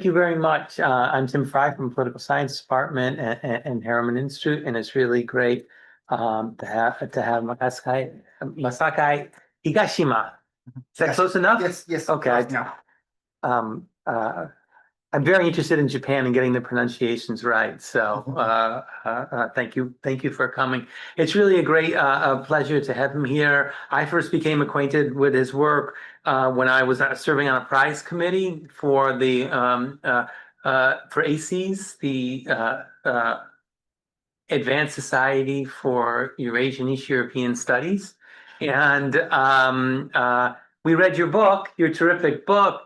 you very much. I'm Tim Frye from Political Science Department and Harriman Institute, and it's really great to have Masaaki Higashima. Is that close enough? Yes. Okay. Yeah. I'm very interested in Japan and getting the pronunciations right. So thank you for coming. It's really a great pleasure to have him here. I first became acquainted with his work when I was serving on a prize committee for the for ACES, the Advanced Society for Eurasian East European Studies, and we read your book, your terrific book.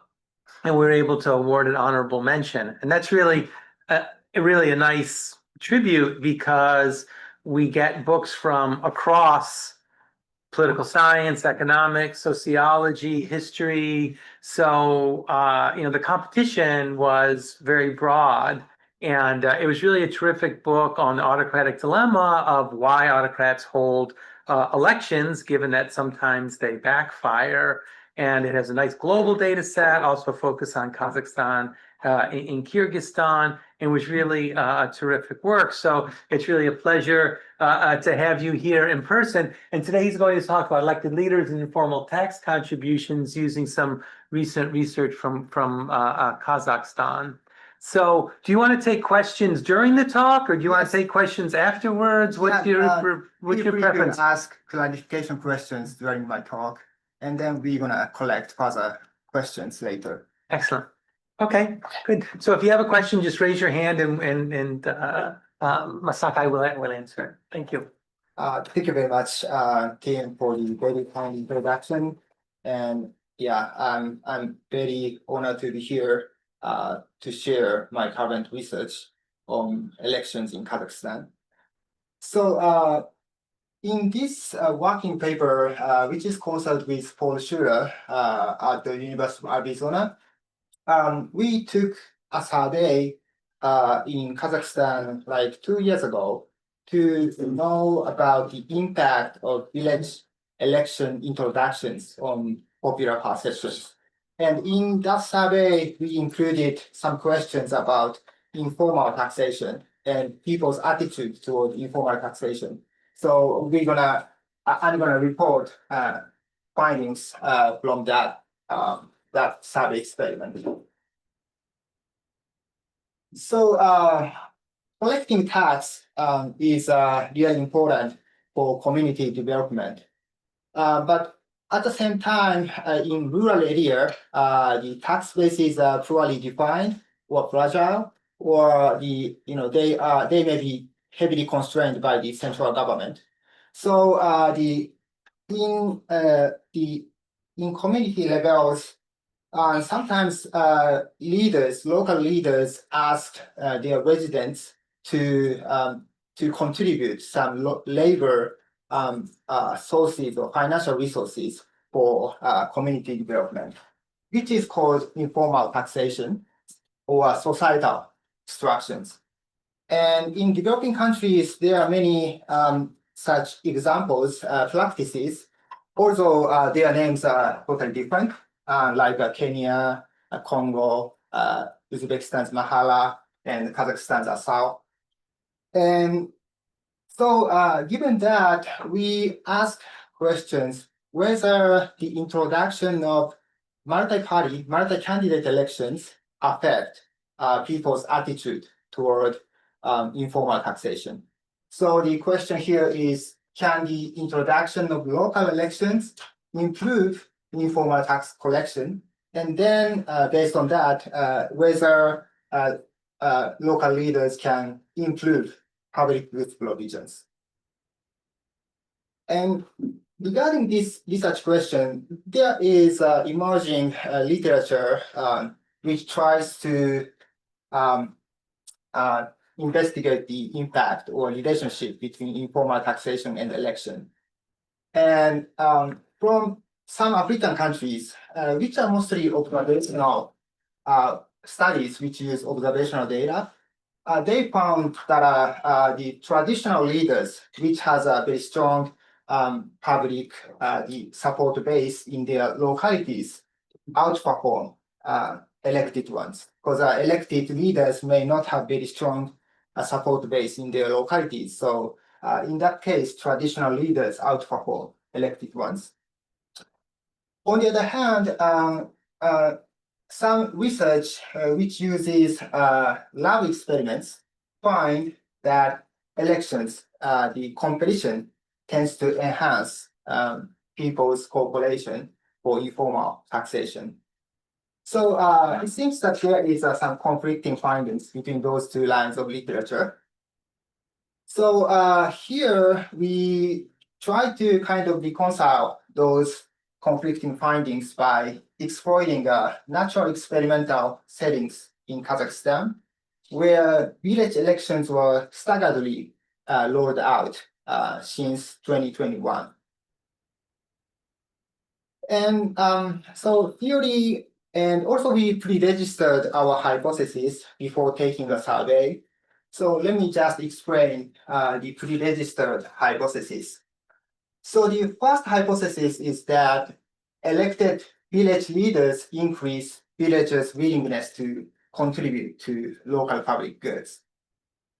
And we were able to award an honorable mention. And that's really a nice tribute because we get books from across political science, economics, sociology, history. So, the competition was very broad. And it was really a terrific book on the autocratic dilemma of why autocrats hold elections, given that sometimes they backfire. And it has a nice global data set, also focused on Kazakhstan in Kyrgyzstan, and was really a terrific work. So it's really a pleasure to have you here in person. And today he's going to talk about elected leaders and informal tax contributions using some recent research from Kazakhstan. So do you want to take questions during the talk, or do you want to take questions afterwards? What's your preference? Ask clarification questions during my talk, and then we're gonna collect further questions later. Excellent. Okay, good. So if you have a question, just raise your hand, and Masaaki will answer it. Thank you. Thank you very much, Tim, for the very kind introduction. And yeah, I'm very honored to be here to share my current research on elections in Kazakhstan. So in this working paper, which is consulted with Paul Schuler at the University of Arizona, we took a survey in Kazakhstan like 2 years ago to know about the impact of village election introductions on popular perceptions. And in that survey, we included some questions about informal taxation and people's attitude toward informal taxation. So I'm gonna report findings from that survey experiment. So collecting tax is really important for community development, but at the same time, in rural area, the tax bases are poorly defined or fragile, or they may be heavily constrained by the central government. So in community levels, sometimes local leaders ask their residents to contribute some labor sources or financial resources for community development, which is called informal taxation or societal extractions. And in developing countries, there are many such examples, practices, although their names are totally different, like Kenya, Congo, Uzbekistan's Mahala, and Kazakhstan's Asal. And so given that, we ask questions whether the introduction of multi-party, multi-candidate elections affect people's attitude toward informal taxation. So the question here is, can the introduction of local elections improve informal tax collection? And then based on that, whether local leaders can improve public goods provisions. And regarding this research question, there is emerging literature which tries to investigate the impact or relationship between informal taxation and election. And from some African countries, which are mostly observational studies which use observational data, they found that the traditional leaders, which has a very strong public the support base in their localities, outperform elected ones, because elected leaders may not have very strong support base in their localities. So in that case, traditional leaders outperform elected ones. On the other hand, some research which uses lab experiments find that elections, the competition tends to enhance people's cooperation for informal taxation. So it seems that there is some conflicting findings between those two lines of literature. So here we try to kind of reconcile those conflicting findings by exploring natural experimental settings in Kazakhstan, where village elections were staggeringly rolled out since 2021. And so theory, and also we pre-registered our hypothesis before taking a survey. So let me just explain the pre-registered hypothesis. So the first hypothesis is that elected village leaders increase villagers' willingness to contribute to local public goods.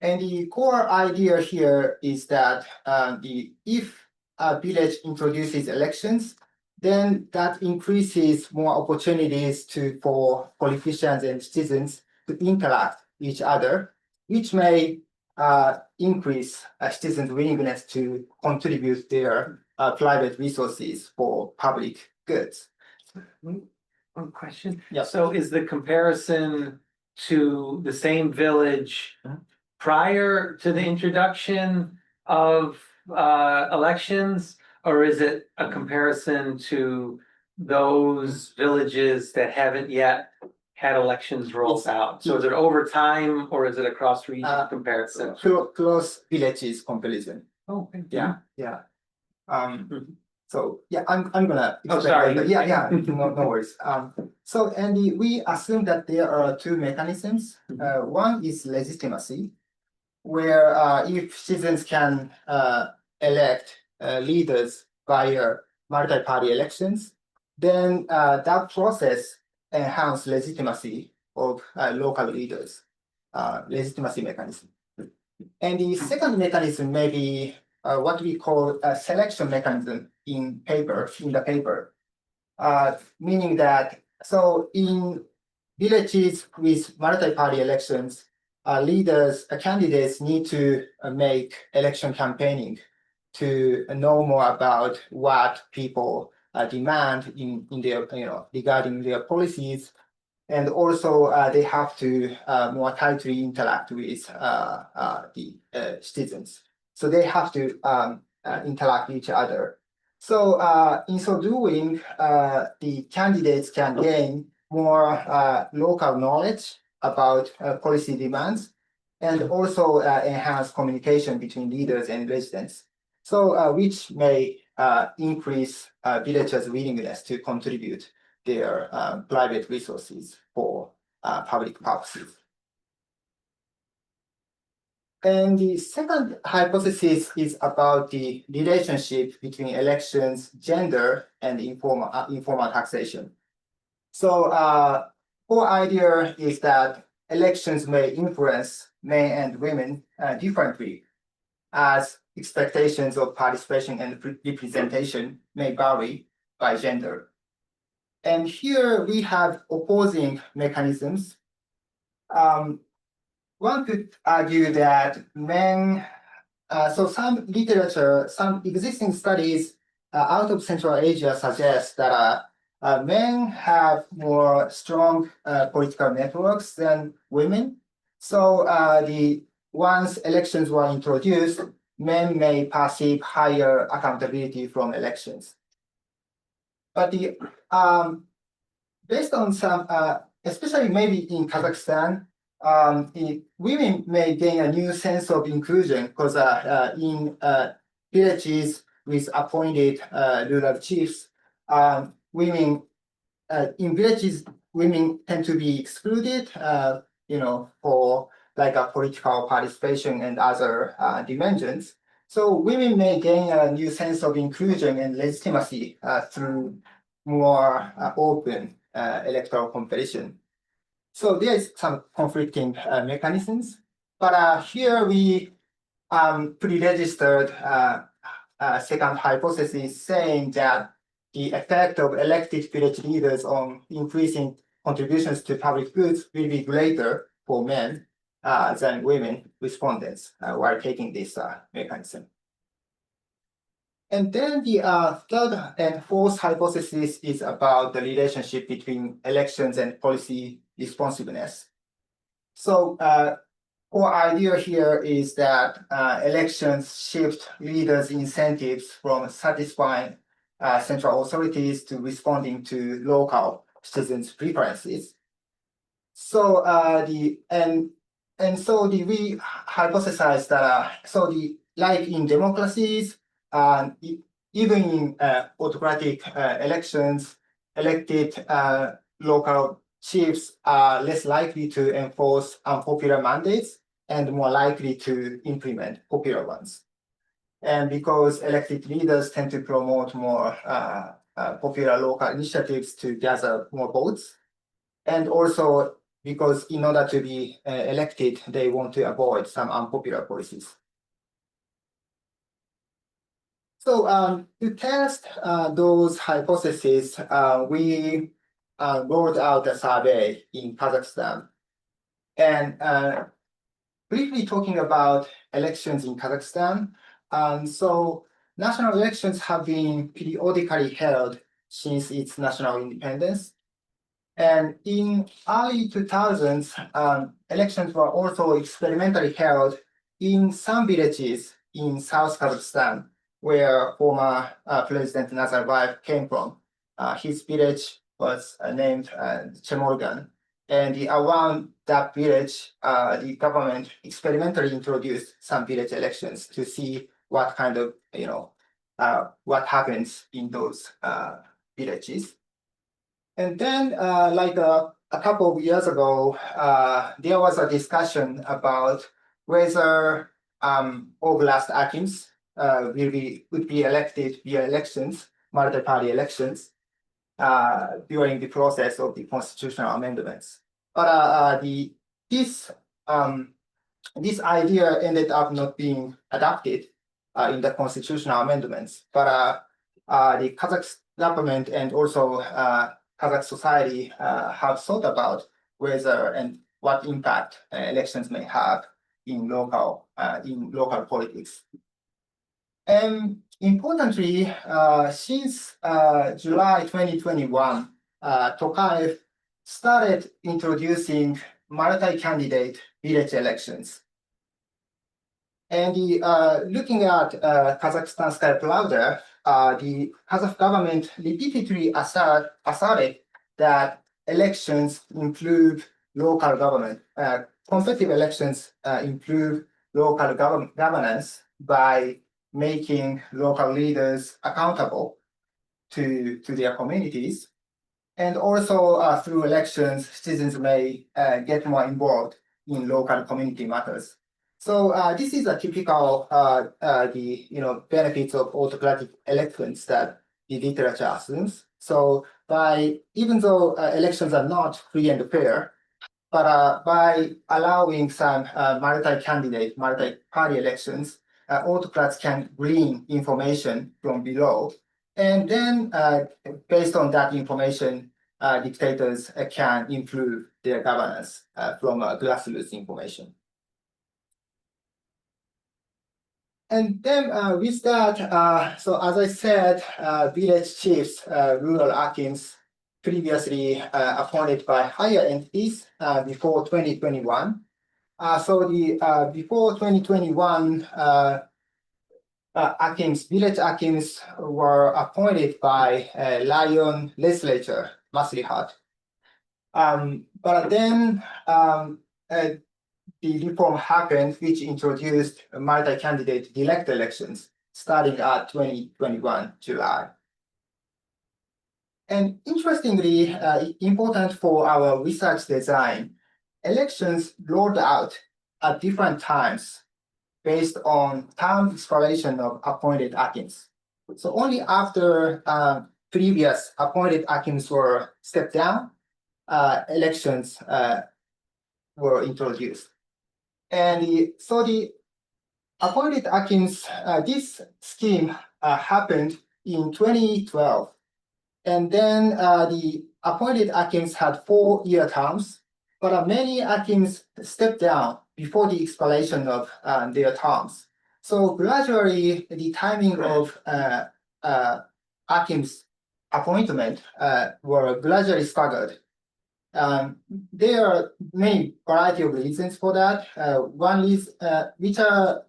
And the core idea here is that if a village introduces elections, then that increases more opportunities for politicians and citizens to interact with each other, which may increase citizens' willingness to contribute their private resources for public goods. One question. Yeah. So is the comparison to the same village prior to the introduction of elections, or is it a comparison to those villages that haven't yet had elections rolled out? So is it over time, or is it a cross-region comparison? Close villages comparison. Oh, Yeah, yeah. So yeah, I'm gonna explain. Oh, sorry. later. Yeah, no worries. So and we assume that there are two mechanisms. One is legitimacy, where if citizens can elect leaders via multi-party elections, then that process enhances legitimacy of local leaders, legitimacy mechanism. And the second mechanism may be what we call a selection mechanism in the paper, meaning that so in villages with multi-party elections, candidates need to make election campaigning to know more about what people demand in their, regarding their policies. And also they have to more tightly interact with the citizens. So they have to interact with each other. So in so doing, the candidates can gain more local knowledge about policy demands, and also enhance communication between leaders and residents. So which may increase villagers' willingness to contribute their private resources for public purposes. And the second hypothesis is about the relationship between elections, gender, and informal taxation. So core idea is that elections may influence men and women differently, as expectations of participation and representation may vary by gender. And here we have opposing mechanisms. One could argue that men, so some literature, some existing studies out of Central Asia suggest that men have more strong political networks than women. So once elections were introduced, men may perceive higher accountability from elections. But based on some, especially maybe in Kazakhstan, women may gain a new sense of inclusion because in villages with appointed rural chiefs, women in villages, women tend to be excluded, for like a political participation and other dimensions. So women may gain a new sense of inclusion and legitimacy through more open electoral competition. So there is some conflicting mechanisms, but here we pre-registered second hypothesis saying that the effect of elected village leaders on increasing contributions to public goods will be greater for men than women respondents while taking this mechanism. And then the third and fourth hypothesis is about the relationship between elections and policy responsiveness. So core idea here is that elections shift leaders' incentives from satisfying central authorities to responding to local citizens' preferences. So we hypothesize that like in democracies, even in autocratic elections, elected local chiefs are less likely to enforce unpopular mandates and more likely to implement popular ones. And because elected leaders tend to promote more popular local initiatives to gather more votes, and also because in order to be elected, they want to avoid some unpopular policies. So to test those hypotheses, we rolled out a survey in Kazakhstan. And briefly talking about elections in Kazakhstan, so national elections have been periodically held since its national independence. And in early 2000s, elections were also experimentally held in some villages in South Kazakhstan, where former President Nazarbayev came from. His village was named Chemorgan. And around that village, the government experimentally introduced some village elections to see what kind of, what happens in those villages. And then, like a couple of years ago, there was a discussion about whether Oblast Akims would be elected via elections, multi-party elections, during the process of the constitutional amendments. But this idea ended up not being adopted in the constitutional amendments. But the Kazakh government and also Kazakh society have thought about whether and what impact elections may have in local politics. And importantly, since July 2021, Tokayev started introducing multi-candidate village elections. And looking at Kazakhstan Sky Plouder, the Kazakh government repeatedly asserted that elections improve local government. Competitive elections improve local governance by making local leaders accountable to their communities. And also through elections, citizens may get more involved in local community matters. So this is a typical benefits of autocratic elections that the literature assumes. So even though elections are not free and fair, but by allowing some multi-candidate, multi-party elections, autocrats can glean information from below. And then based on that information, dictators can improve their governance from grassroots information. And then with that, so as I said, village chiefs, rural Akims, previously appointed by higher entities before 2021. So the before 2021, Akims, village Akims were appointed by Lion legislature, Maslihat. But then the reform happened, which introduced multi-candidate direct elections starting at 2021 July. And interestingly, important for our research design, elections rolled out at different times based on term expiration of appointed Akims. So only after previous appointed Akims were stepped down, elections were introduced. And so the appointed Akins, this scheme happened in 2012. And then the appointed Akins had 4-year terms, but many Akins stepped down before the expiration of their terms. So gradually, the timing of Akins' appointment were gradually staggered. There are many variety of reasons for that. One is which are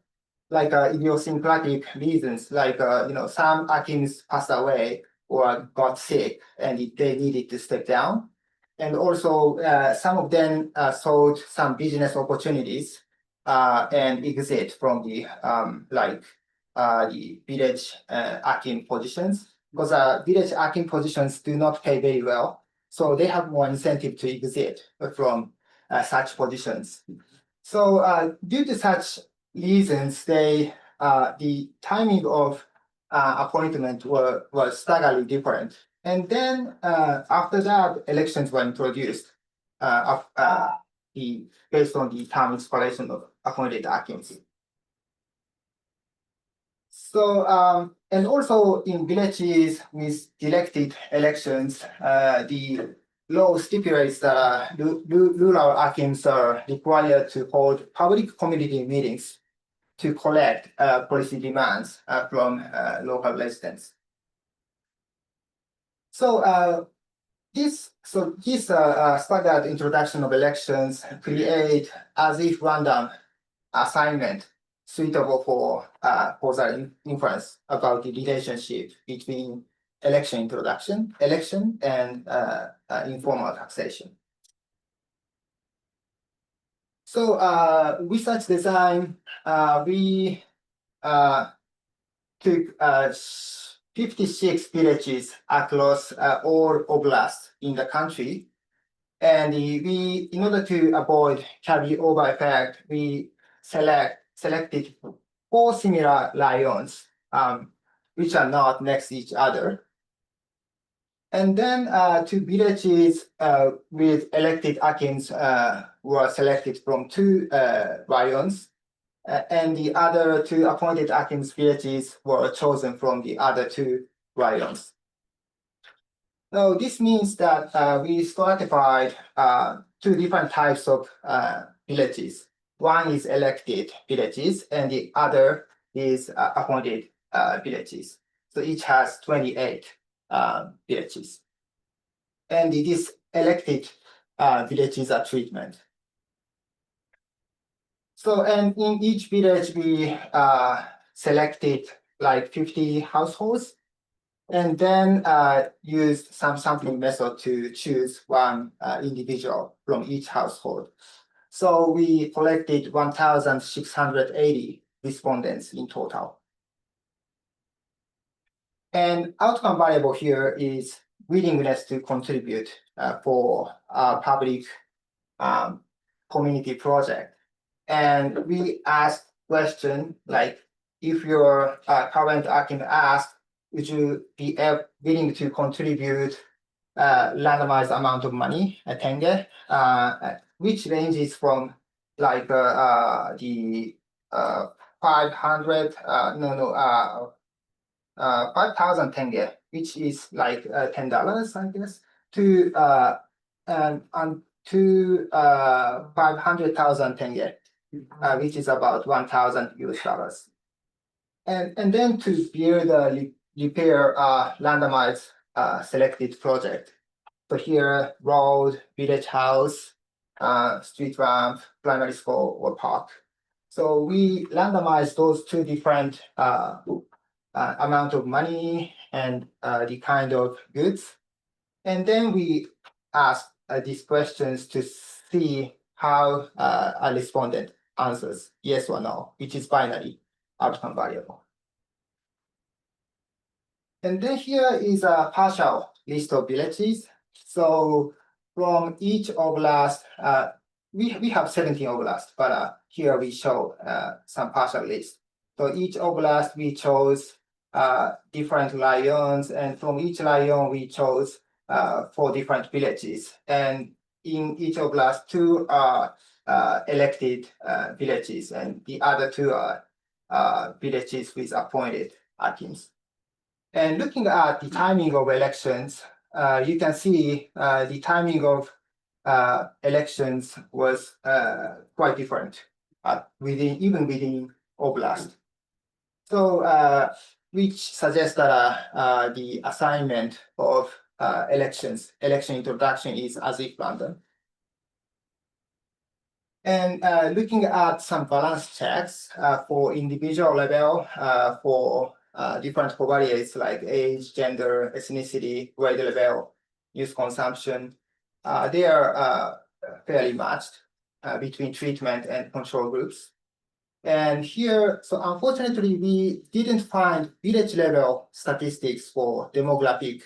like idiosyncratic reasons, like some Akins passed away or got sick and they needed to step down. And also some of them sought some business opportunities and exit from the the village Akin positions, because village Akin positions do not pay very well. So they have more incentive to exit from such positions. So due to such reasons, the timing of appointment was staggeringly different. And then after that, elections were introduced based on the term expiration of appointed Akins. So and also in villages with elected elections, the law stipulates that rural Akins are required to hold public community meetings to collect policy demands from local residents. So this staggered introduction of elections create as if random assignment suitable for causal inference about the relationship between election, and informal taxation. So research design, we took 56 villages across all oblasts in the country. And in order to avoid carryover effect, we selected 4 similar raions, which are not next to each other. And then 2 villages with elected Akins were selected from 2 raions. And the other 2 appointed Akins villages were chosen from the other 2 raions. So this means that we stratified 2 different types of villages. One is elected villages, and the other is appointed villages. So each has 28 villages. And these elected villages are treatment. So, and in each village, we selected like 50 households, and then used some sampling method to choose one individual from each household. So we collected 1,680 respondents in total. And outcome variable here is willingness to contribute for a public community project. And we asked question like, if your current Akin asked, would you be willing to contribute randomized amount of money, tenge, which ranges from like the 500, 5,000 tenge, which is like $10, I guess, to 500,000 tenge, which is about 1,000 US dollars. And then to build a repair randomized selected project. So here, road, village house, street ramp, primary school, or park. So we randomized those 2 different amount of money and the kind of goods. And then we asked these questions to see how a respondent answers yes or no, which is binary outcome variable. And then here is a partial list of villages. So from each oblast, we have 17 oblasts, but here we show some partial list. So each oblast, we chose different raions, and from each raion, we chose four different villages, and in each oblast, two are elected villages, and the other two are villages with appointed hakims. And looking at the timing of elections, you can see the timing of elections was quite different even within oblast. So which suggests that the assignment of election introduction is as if random. And looking at some balance checks for individual level for different covariates like age, gender, ethnicity, grade level, use consumption, they are fairly matched between treatment and control groups. And here, so unfortunately, we didn't find village level statistics for demographic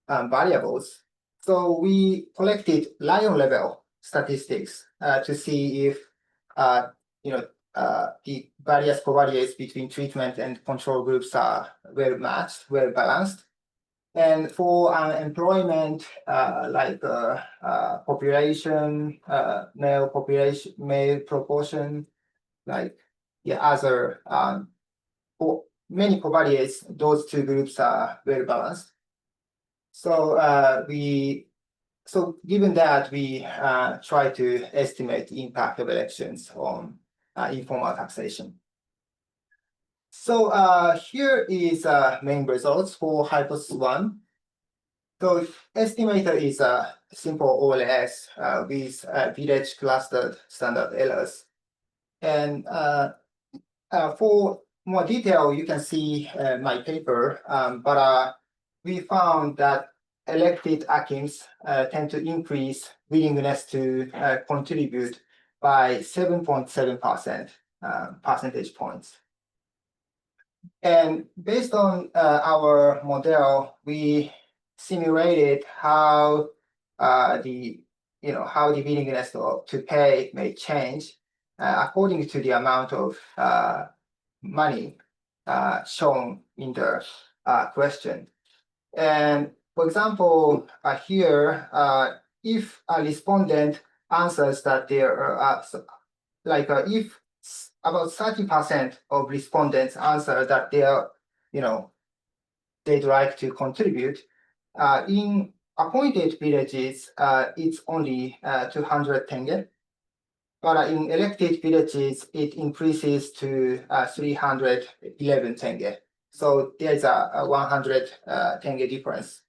variables. So we collected lion level statistics to see if the various covariates between treatment and control groups are well matched, well balanced. And for employment, like population, male proportion, like other for many covariates, those two groups are well balanced. So given that, we try to estimate the impact of elections on informal taxation. So here is main results for hypothesis 1. So estimator is a simple OLS with village clustered standard errors. And for more detail, you can see my paper, but we found that elected hakims tend to increase willingness to contribute by 7.7% percentage points. And based on our model, we simulated how the willingness to pay may change according to the amount of money shown in the question. And for example, here, if a respondent answers that there are if about 30% of respondents answer that they'd like to contribute, in appointed villages, it's only 200 tenge. But in elected villages, it increases to 311 tenge. So there's a 100 tenge difference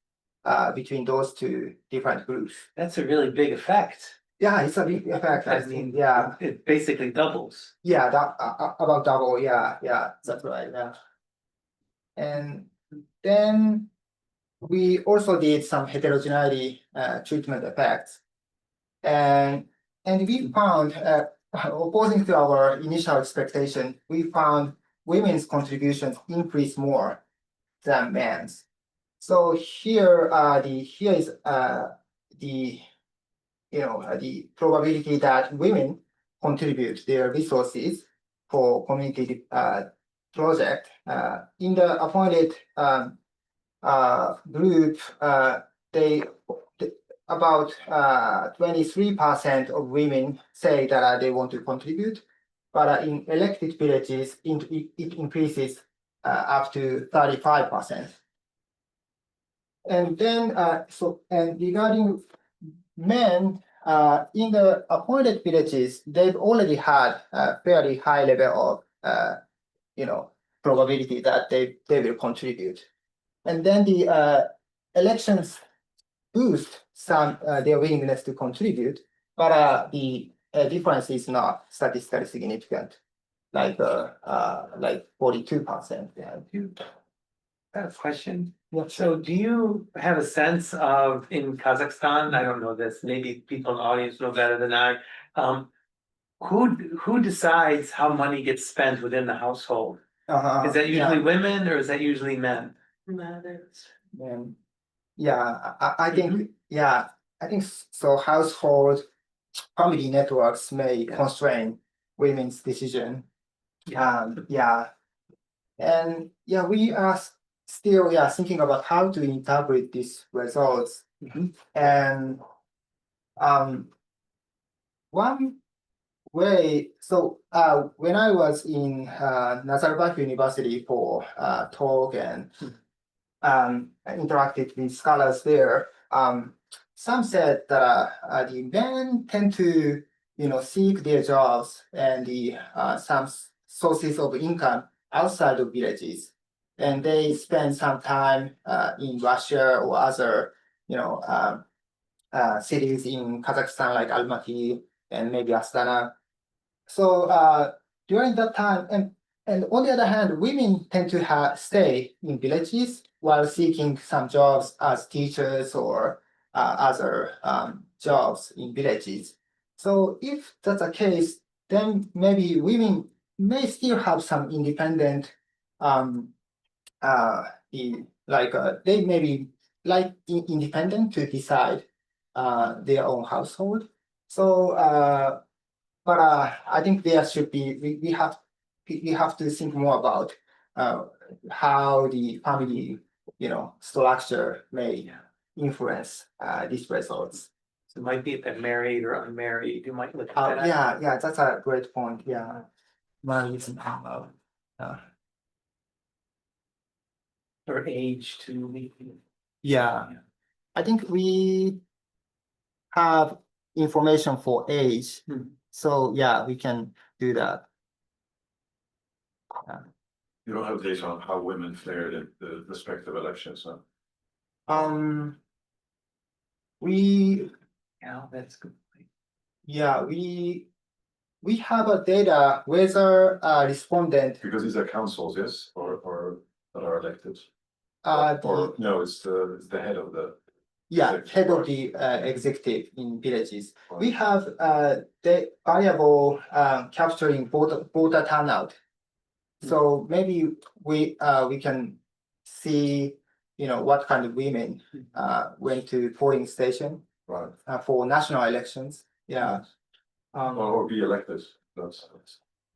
between those two different groups. That's a really big effect. Yeah, it's a big effect. I mean, yeah. It basically doubles. Yeah, about double. Yeah, that's right. Yeah. And then we also did some heterogeneity treatment effects. And we found, opposing to our initial expectation, we found women's contributions increase more than men's. So here, is the probability that women contribute their resources for community project. In the appointed group, about 23% of women say that they want to contribute, but in elected villages, it increases up to 35%. And then, and regarding men, in the appointed villages, they've already had a fairly high level of, probability that they will contribute. And then the elections boost their willingness to contribute, but the difference is not statistically significant, like 42%. Yeah. I have a question. Yeah. So do you have a sense of, in Kazakhstan, I don't know this, maybe people in the audience know better than I, who decides how money gets spent within the household? Is that usually women or is that usually men? Mothers. Yeah, I think, I think so. Household family networks may constrain women's decision. And we are still thinking about how to interpret these results. Mhm. And one way, so when I was in Nazarbayev University for talk and interacted with scholars there, some said that the men tend to, seek their jobs and the some sources of income outside of villages, and they spend some time in Russia or other, cities in Kazakhstan like Almaty and maybe Astana. So during that time, and on the other hand, women tend to stay in villages while seeking some jobs as teachers or other jobs in villages. So if that's the case, then maybe women may still have some independent, um, they may be independent to decide their own household. So but I think there should be we have to think more about how the family structure may influence these results. So it might be if they're married or unmarried, you might look at that. Yeah, that's a great point. Yeah, married and Or age too. yeah. I think we have information for age. So yeah, we can do that. You don't have data on how women fared in the respective elections, huh? We Yeah, that's good. Yeah, we have a data whether respondent Because these are councils, yes, or that are elected. the No, it's the head of the. head of the executive in villages. We have the variable capturing voter turnout. So maybe we can see what kind of women went to polling station Right. for national elections. Yeah. Or be elected. That's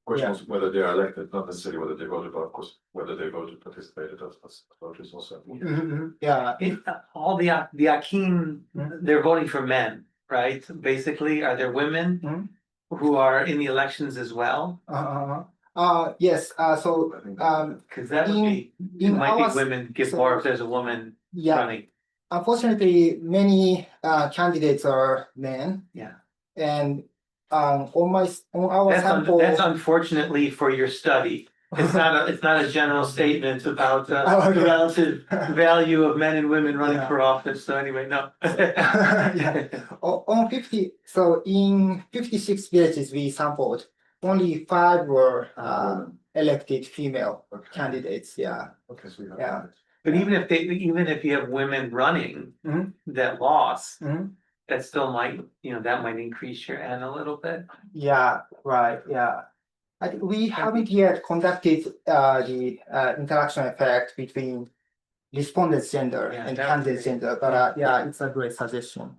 question is whether they are elected, not necessarily whether they voted, but of course whether they voted, participated as voters also. Yeah. All the Akin, they're voting for men, right? Basically, are there women who are in the elections as well? Yes. So Because that would be, it might be women give more if there's a woman running. Unfortunately, many candidates are men. Yeah. And on our sample, That's unfortunately for your study. It's not a general statement about the relative value of men and women running for office. So anyway, no. On 50, so in 56 villages we sampled, only 5 were elected female candidates. Yeah. Okay, so But even if you have women running that lost, that still might, that might increase your N a little bit. Yeah, right. Yeah. I think we haven't yet conducted the interaction effect between respondent's gender and candidate's gender, but yeah, it's a great suggestion.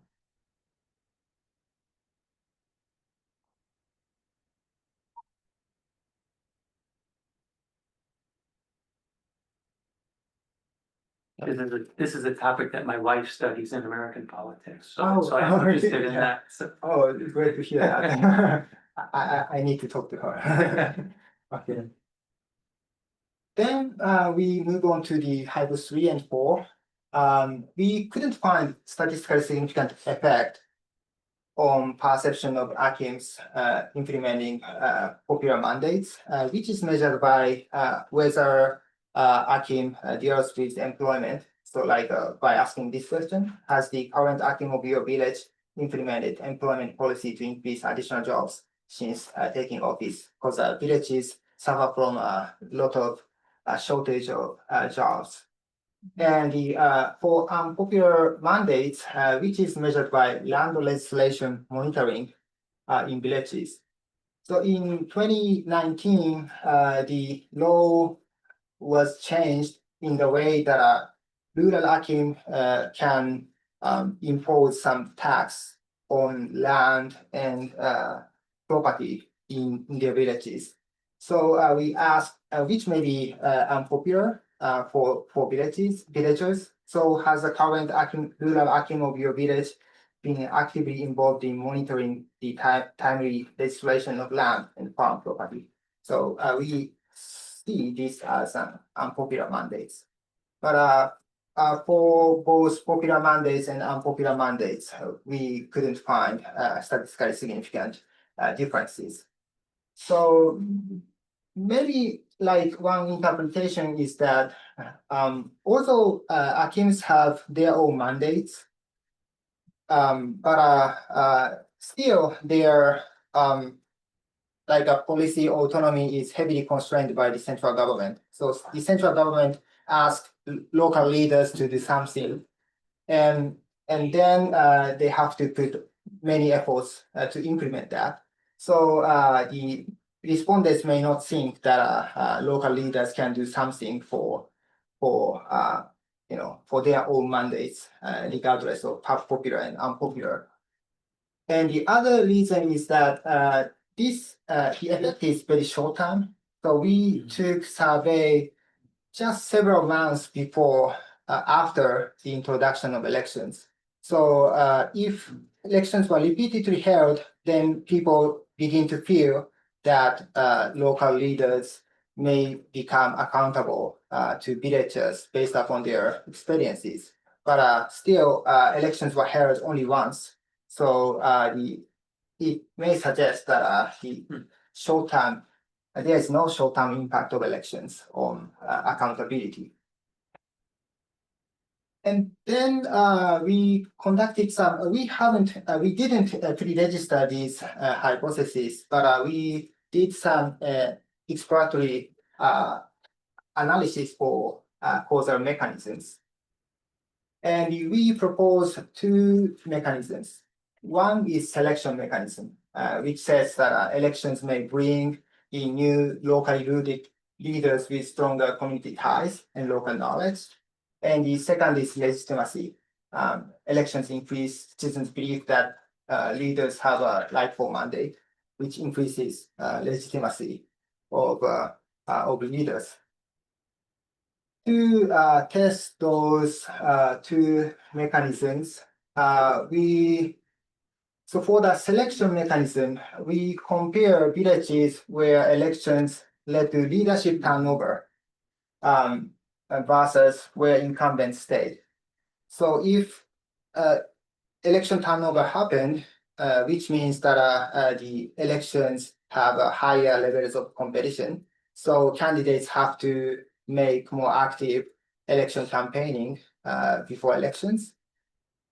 This is a topic that my wife studies in American politics, so I'm interested in that. So. Oh, it's great to hear that. I need to talk to her. Okay. Then we move on to the hypo 3 and 4. We couldn't find statistically significant effect on perception of AKIMs implementing popular mandates, which is measured by whether AKIM deals with employment. So like by asking this question, has the current AKIM of your village implemented employment policy to increase additional jobs since taking office? Because villages suffer from a lot of shortage of jobs. And the for popular mandates, which is measured by land legislation monitoring in villages. So in 2019, the law was changed in the way that rural AKIM can impose some tax on land and property in their villages. So we asked which may be unpopular for villagers. So has the current rural Akim of your village been actively involved in monitoring the timely registration of land and farm property? So we see this as an unpopular mandates. But for both popular mandates and unpopular mandates, we couldn't find statistically significant differences. So maybe like one interpretation is that although Akims have their own mandates, but still their like a policy autonomy is heavily constrained by the central government. So the central government asks local leaders to do something, and then they have to put many efforts to implement that. So the respondents may not think that local leaders can do something for their own mandates, regardless of popular and unpopular. And the other reason is that the effect is very short term. So we took survey just several months before, after the introduction of elections. So if elections were repeatedly held, then people begin to feel that local leaders may become accountable to villagers based upon their experiences. But still, elections were held only once. So it may suggest that the short-term, there is no short-term impact of elections on accountability. And then we conducted some, we didn't pre-register these hypotheses, but we did some exploratory analysis for causal mechanisms. And we propose two mechanisms. One is selection mechanism, which says that elections may bring in new locally rooted leaders with stronger community ties and local knowledge. And the second is legitimacy. Elections increase citizens' belief that leaders have a rightful mandate, which increases legitimacy of leaders. To test those two mechanisms, so for the selection mechanism, we compare villages where elections led to leadership turnover versus where incumbents stayed. So if election turnover happened, which means that the elections have a higher levels of competition, so candidates have to make more active election campaigning before elections.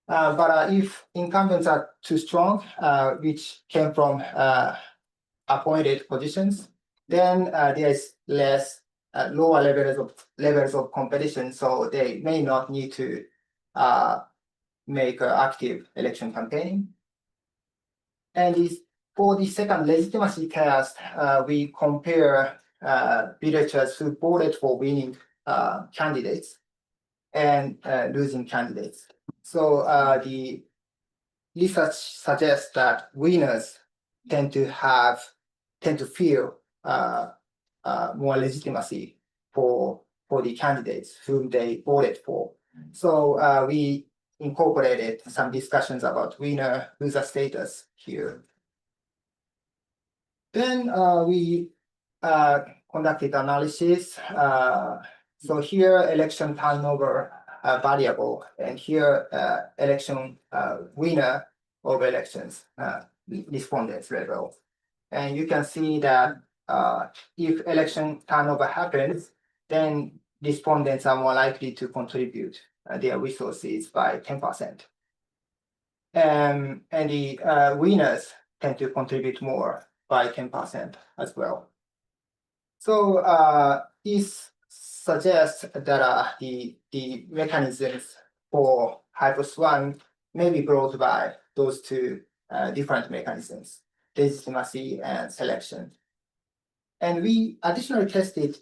But if incumbents are too strong, which came from appointed positions, then there is lower levels of competition, so they may not need to make active election campaigning. And for the second legitimacy test, we compare villagers who voted for winning candidates and losing candidates. So the research suggests that winners tend to feel more legitimacy for the candidates whom they voted for. So we incorporated some discussions about winner-loser status here. Then we conducted analysis. So here, election turnover variable, and here, election winner of elections, respondents level. And you can see that if election turnover happens, then respondents are more likely to contribute their resources by 10%. And the winners tend to contribute more by 10% as well. So this suggests that the mechanisms for hypothesis 1 may be brought by those two different mechanisms, legitimacy and selection. And we additionally tested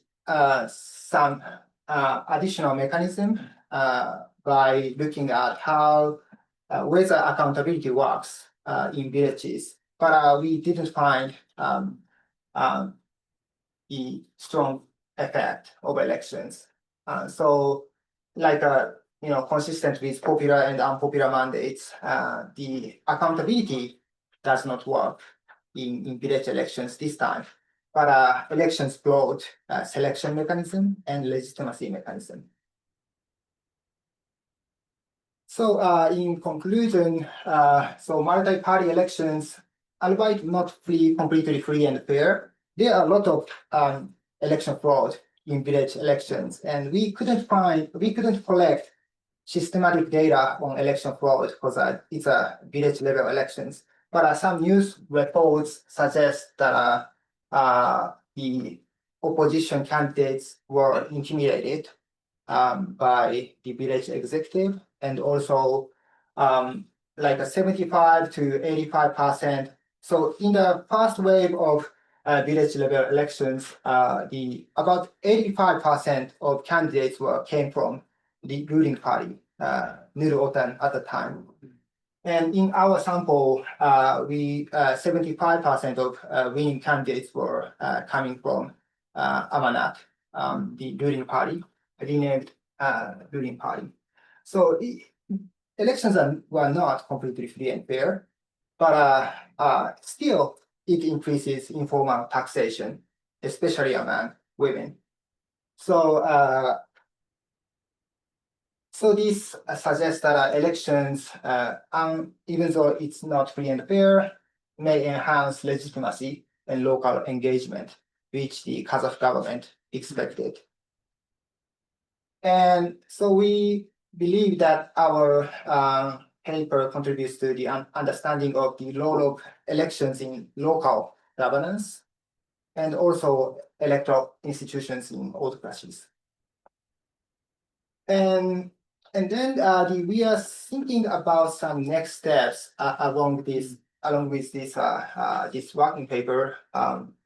some additional mechanism by looking at how whether accountability works in villages, but we didn't find the strong effect of elections. So like consistent with popular and unpopular mandates, the accountability does not work in village elections this time. But elections brought selection mechanism and legitimacy mechanism. So in conclusion, so multi-party elections, albeit not completely free and fair, there are a lot of election fraud in village elections, and we couldn't collect systematic data on election fraud because it's a village level elections. But some news reports suggest that the opposition candidates were intimidated by the village executive, and also like a 75 to 85%. So in the first wave of village level elections, the about 85% of candidates came from the ruling party, Nur-Otan at the time. And in our sample, 75% of winning candidates were coming from Amanat, the ruling party, renamed ruling party. So elections were not completely free and fair, but still it increases informal taxation, especially among women. So this suggests that elections, even though it's not free and fair, may enhance legitimacy and local engagement, which the Kazakh government expected. And so we believe that our paper contributes to the understanding of the role of elections in local governance and also electoral institutions in autocracies. And then we are thinking about some next steps along with this working paper.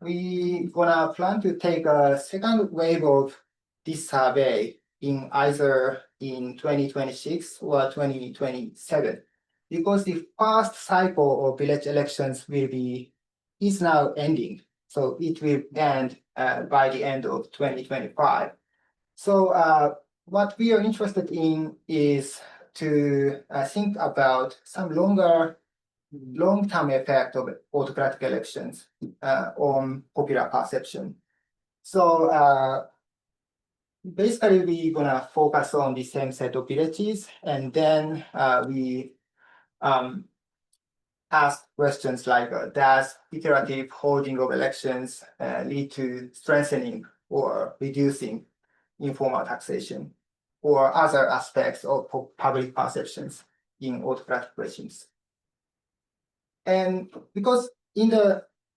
We gonna plan to take a second wave of this survey in either in 2026 or 2027, because the first cycle of village elections is now ending. So it will end by the end of 2025. So what we are interested in is to think about some long-term effect of autocratic elections on popular perception. So basically, we're gonna focus on the same set of villages, and then we ask questions like, does iterative holding of elections lead to strengthening or reducing informal taxation or other aspects of public perceptions in autocratic regimes? And because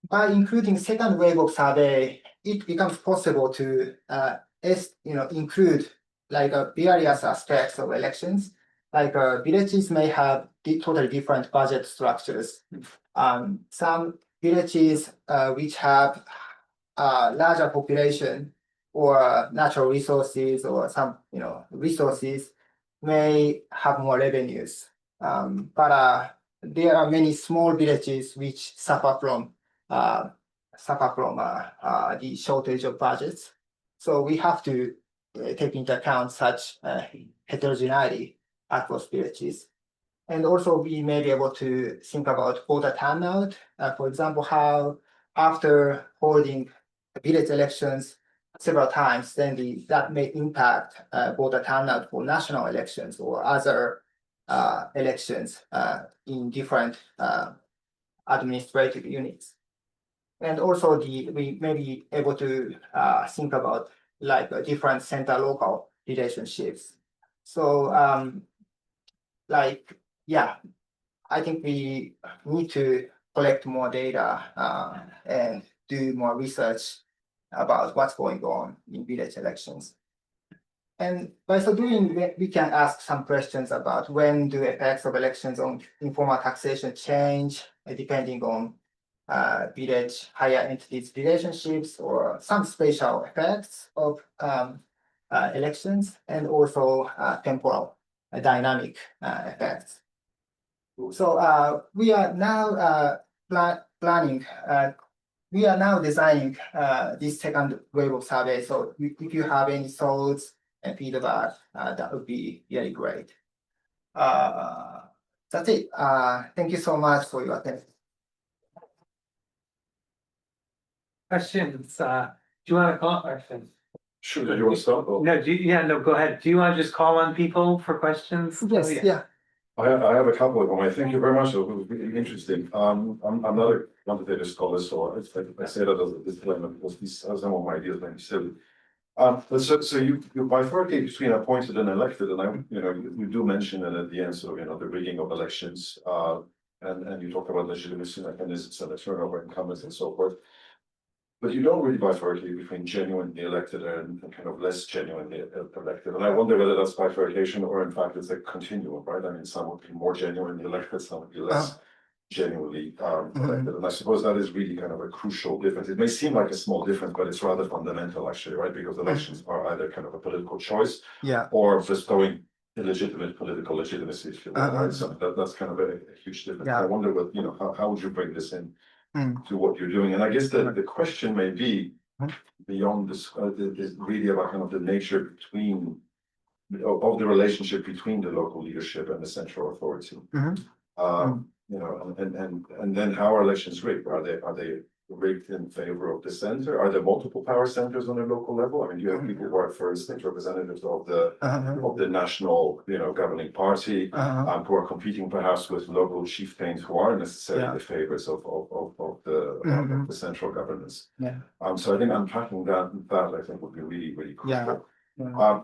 by including second wave of survey, it becomes possible to include like various aspects of elections. Like villages may have totally different budget structures. Some villages which have larger population or natural resources or some resources may have more revenues. But there are many small villages which suffer from the shortage of budgets. So we have to take into account such heterogeneity across villages. And also we may be able to think about voter turnout. For example, how after holding village elections several times, then that may impact voter turnout for national elections or other elections in different administrative units. And also we may be able to think about like different center-local relationships. So I think we need to collect more data and do more research about what's going on in village elections. And by so doing, we can ask some questions about when do effects of elections on informal taxation change, depending on village higher entities relationships or some spatial effects of elections, and also temporal dynamic effects. So we are now we are now designing this second wave of survey. So if you have any thoughts and feedback, that would be really great. That's it. Thank you so much for your attention. Questions, do you want to call questions? Sure, do you want to start? Or- No, no, go ahead. Do you want to just call on people for questions? Yes, Oh, yeah. I have a couple of them. I thank you very much. It was really interesting. I'm not a quantitative scholar, so I say that as a disclaimer because these are some of my ideas may be silly. But so you bifurcate between appointed and elected, and you do mention it at the end, so the rigging of elections, and you talk about legitimacy mechanisms and the turnover incumbents and so forth. But you don't really bifurcate between genuinely elected and kind of less genuinely elected. And I wonder whether that's bifurcation or in fact it's a continuum, right? I mean, some would be more genuinely elected, some would be less genuinely elected. And I suppose that is really kind of a crucial difference. It may seem like a small difference, but it's rather fundamental actually, right? Because elections are either kind of a political choice or bestowing illegitimate political legitimacy, if you will, right? So that's kind of a huge difference. I wonder what, how would you bring this in to what you're doing? And I guess the question may be beyond this, is really about kind of the nature of the relationship between the local leadership and the central authority. And then how are elections rigged? Are they rigged in favor of the center? Are there multiple power centers on a local level? I mean, you have people who are, for instance, representatives of the national, governing party, who are competing perhaps with local chieftains who aren't necessarily the favorites of the central governance. So I think unpacking that I think would be really, really crucial.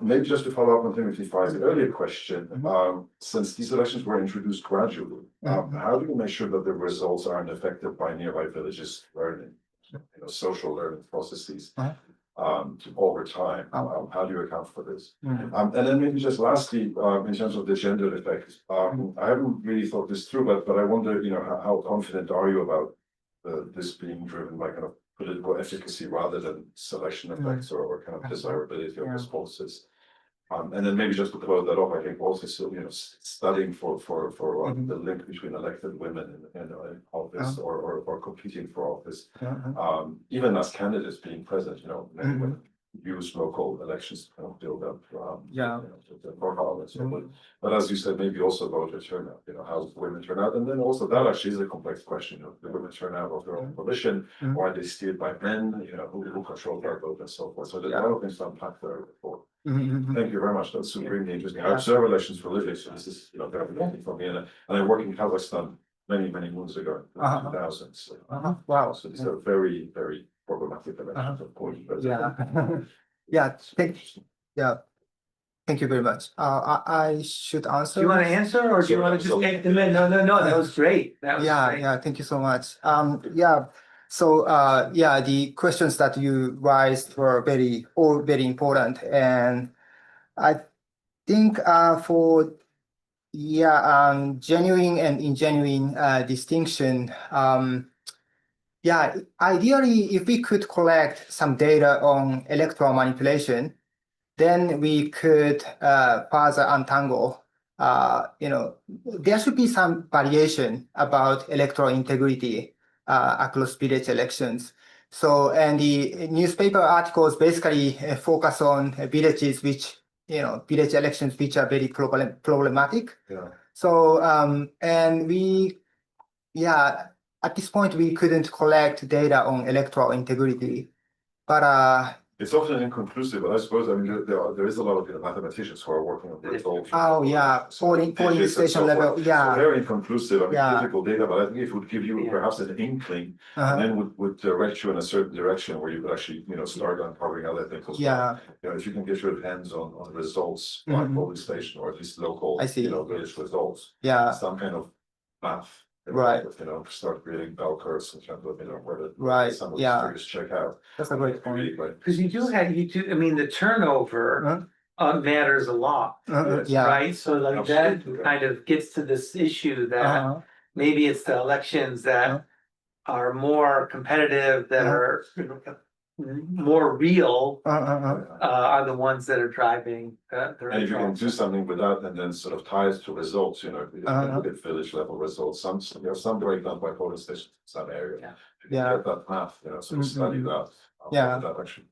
Maybe just to follow up on Timothy Frye's earlier question, since these elections were introduced gradually, how do you make sure that the results aren't affected by nearby villages learning, social learning processes over time? How do you account for this? And then maybe just lastly, in terms of the gender effect, I haven't really thought this through, but I wonder, how confident are you about this being driven by kind of political efficacy rather than selection effects or kind of desirability of responses. And then maybe just to close that off, I think also studying for the link between elected women and office or competing for office, even as candidates being present, many women use local elections to kind of build up their profile and so on. But as you said, maybe also voter turnout, how women turn out. And then also that actually is a complex question of the women turn out of their own volition, or are they steered by men, who control their vote and so forth. So there's a lot of things to unpack there before. Thank you very much. That's supremely interesting. I observe elections for a living, so this is definitely for me. And I worked in Kazakhstan many moons ago, in the 2000s. Wow. So these are very, very problematic elections, of course. But Thank you very much. I should answer. Do you want to answer or do you want to just take them in? No, that was great. That was great. Thank you so much. So the questions that you raised were very important, and I think for genuine and ingenuine distinction. Ideally, if we could collect some data on electoral manipulation, then we could further untangle. There should be some variation about electoral integrity across village elections. So, and the newspaper articles basically focus on villages which, village elections which are very problematic. So, and we, at this point, we couldn't collect data on electoral integrity, but it's often inconclusive, but I suppose there is a lot of mathematicians who are working on results. Polling station level, So very inconclusive. Physical data, but I think it would give you perhaps an inkling, and then would direct you in a certain direction where you could actually, start uncovering other things as well. If you can get your hands on results on polling station or at least local, village results, some kind of math. Start creating bell curves in terms of whether some of these figures check out. That's a great point. Because you do, I mean, the turnover matters a lot, right? So like that kind of gets to this issue that maybe it's the elections that are more competitive, that are more real, are the ones that are driving the And if you can do something with that and then sort of tie it to results, you can look at village level results, some breakdown by polling stations in some area. If you can get that math, sort of study that, that actually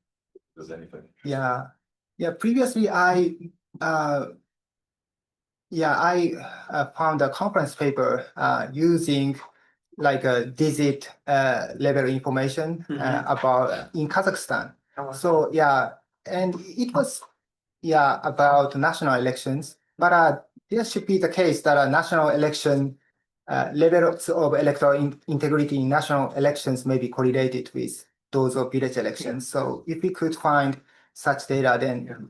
does anything. previously I found a conference paper using like a digit level information about in Kazakhstan. So and it was about national elections, but there should be the case that a national election levels of electoral integrity in national elections may be correlated with those of village elections. So if we could find such data, then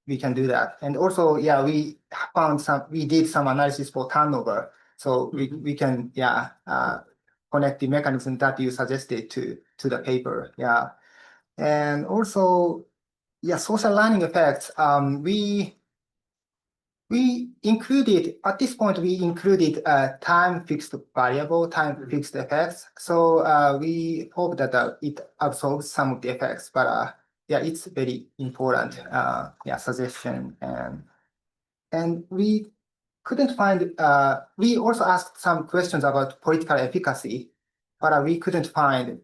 we can do that. And also, we did some analysis for turnover. So we can, connect the mechanism that you suggested to the paper. And also, social learning effects. We included, at this point, we included time fixed variable, time fixed effects. So we hope that it absorbs some of the effects, but it's very important suggestion. And we couldn't find, we also asked some questions about political efficacy, but we couldn't find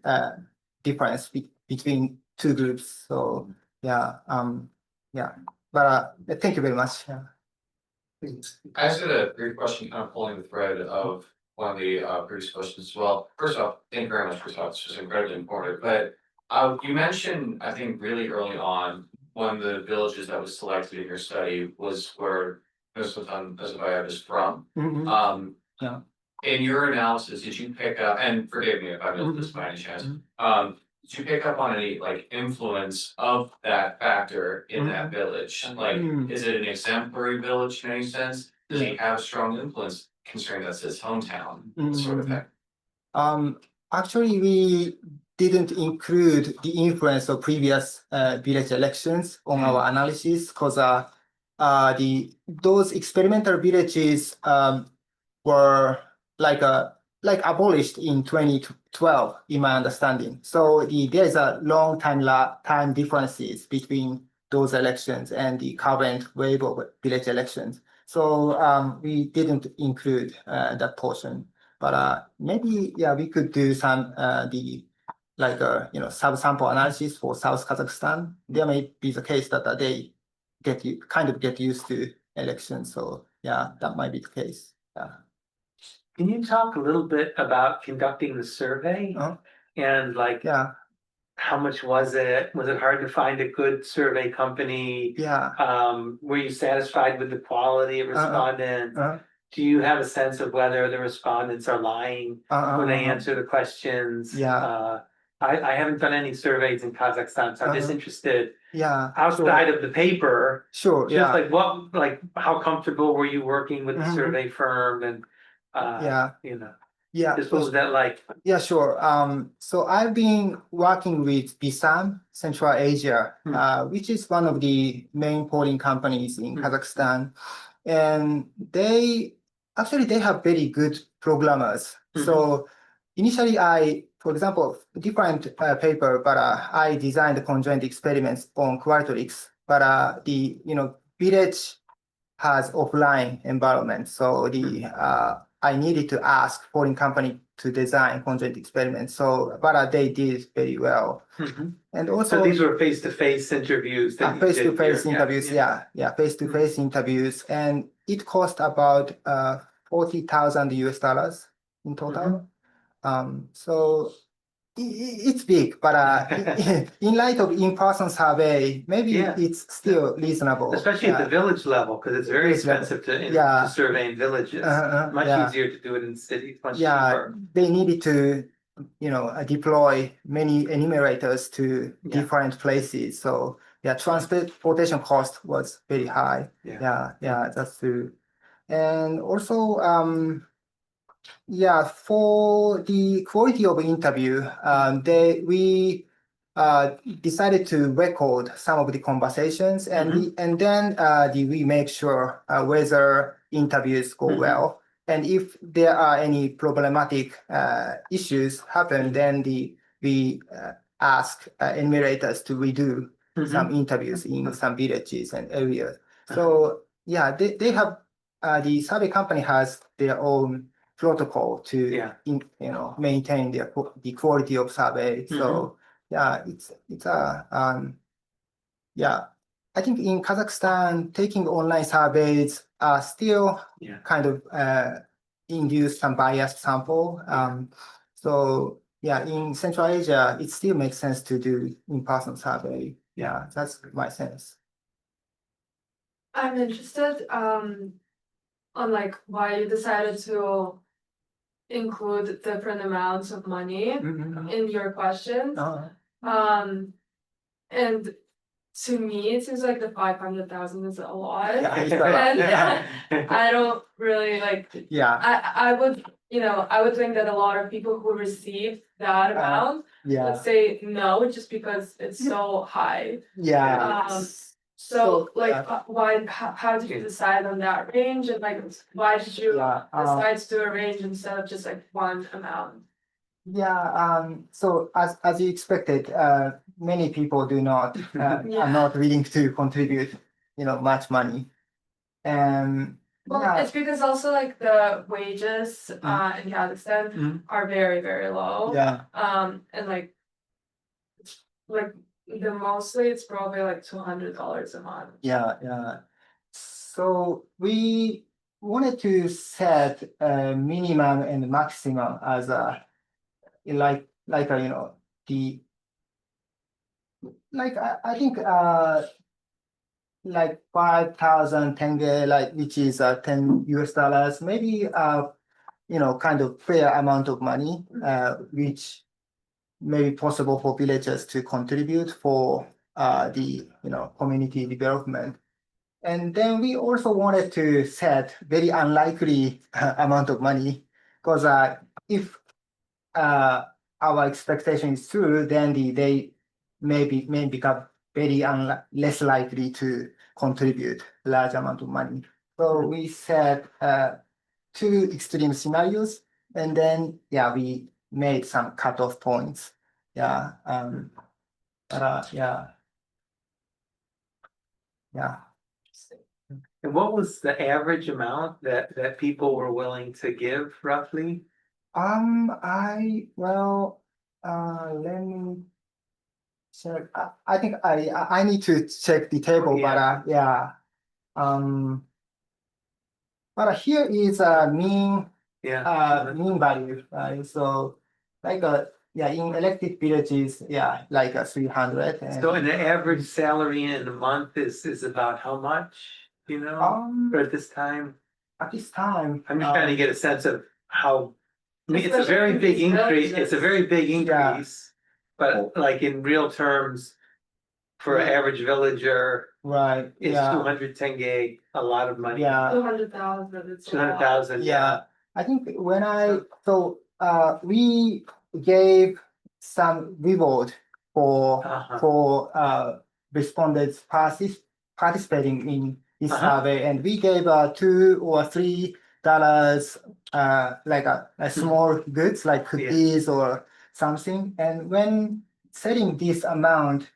difference between two groups. So but thank you very much. I just had a brief question, kind of pulling the thread of one of the previous questions as well. First off, thank you very much for that. It's just incredibly important. But you mentioned, I think, really early on, one of the villages that was selected in your study was where Nursultan Nazarbayev is from. In your analysis, did you pick up, and forgive me if I missed this by any chance, did you pick up on any like influence of that factor in that village? Like, is it an exemplary village in any sense? Does he have strong influence considering that's his hometown sort of thing? Actually, we didn't include the influence of previous village elections on our analysis because those experimental villages were like abolished in 2012, in my understanding. So there is a long time differences between those elections and the current wave of village elections. So we didn't include that portion. But maybe we could do some subsample analysis for South Kazakhstan. There may be the case that they get used to elections. So that might be the case. Can you talk a little bit about conducting the survey and how much was it? Was it hard to find a good survey company? Were you satisfied with the quality of respondents? Do you have a sense of whether the respondents are lying when they answer the questions? I haven't done any surveys in Kazakhstan, so I'm just interested. Outside of the paper, Sure. just how comfortable were you working with the survey firm and just what was that like? Sure. So I've been working with BSAM, Central Asia, which is one of the main polling companies in Kazakhstan. And they have very good programmers. So initially for example, different paper, but I designed conjoint experiments on Qualtrics, but the village has offline environment. So I needed to ask foreign company to design conjoint experiments. So, but they did very well. And also, so these were face-to-face interviews. Face-to-face interviews, face-to-face interviews, and it cost about $40,000 in total. So it's big, but in light of in-person survey, maybe it's still reasonable. Especially at the village level, because it's very expensive to survey in villages. Much easier to do it in cities, much cheaper. They needed to, deploy many enumerators to different places. So transportation cost was very high. That's true. And also, for the quality of interview, we decided to record some of the conversations, and then we make sure whether interviews go well, and if there are any problematic issues happen, then we ask enumerators to redo some interviews in some villages and areas. So they have the survey company has their own protocol to maintain the quality of survey. So it's I think in Kazakhstan, taking online surveys are still Yeah. kind of induce some biased sample. So yeah, in Central Asia, it still makes sense to do in-person survey. Yeah, that's my sense. I'm interested on like why you decided to include different amounts of money in your questions. And to me, it seems like the 500,000 is a lot. Yeah. And I don't really like. Yeah, I would, I would think that a lot of people who receive that amount would yeah, say no, just because it's so high. yeah. So like, why? How did you decide on that range, and like, why did you Yeah, decide to do a range instead of just like one amount? yeah, so as you expected, many people do not are not willing to contribute, much money. And Well, yeah, it's because also like the wages in Kazakhstan Mhm. are very, very low. yeah, And like the mostly it's probably like $200 a month. yeah. So we wanted to set a minimum and maximum as a the I think like 5,000 tenge, like which is $10 US, maybe kind of fair amount of money, which may be possible for villagers to contribute for the community development. And then we also wanted to set very unlikely amount of money, because if our expectation is true, then they may become very less likely to contribute large amount of money. So we set two extreme scenarios, and then we made some cutoff points. Yeah. Yeah. And what was the average amount that people were willing to give roughly? Let me check. I think I need to check the table, Yeah. but yeah. But here is a mean Yeah. mean value, right? So like in elected villages, like 300. So an average salary in a month is about how much, or at this time? At this time, I'm just trying to get a sense of how, I mean, it's a Especially very in big these increase, villages. it's a very big Yeah. increase. But like in real terms, for an average villager, right? is Yeah. 200 tenge a lot of money? Yeah. 200,000. It's a lot. 200,000, Yeah, I think we gave some reward for respondents participating in this survey, and we gave $2 or $3 like a small goods like cookies or something. And when setting this amount,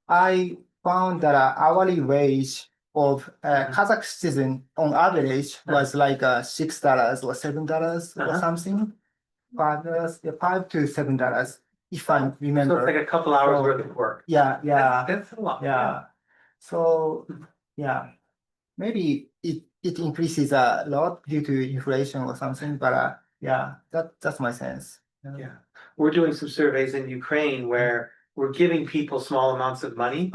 I found that hourly wage of Kazakh citizen on average was like $6 or $7 or something. $5 to $7, if I So remember. it's like a couple hours So, worth of work. Yeah. That's a lot. Yeah. So maybe it increases a lot due to inflation or something, but that's my sense. Yeah. We're doing some surveys in Ukraine where we're giving people small amounts of money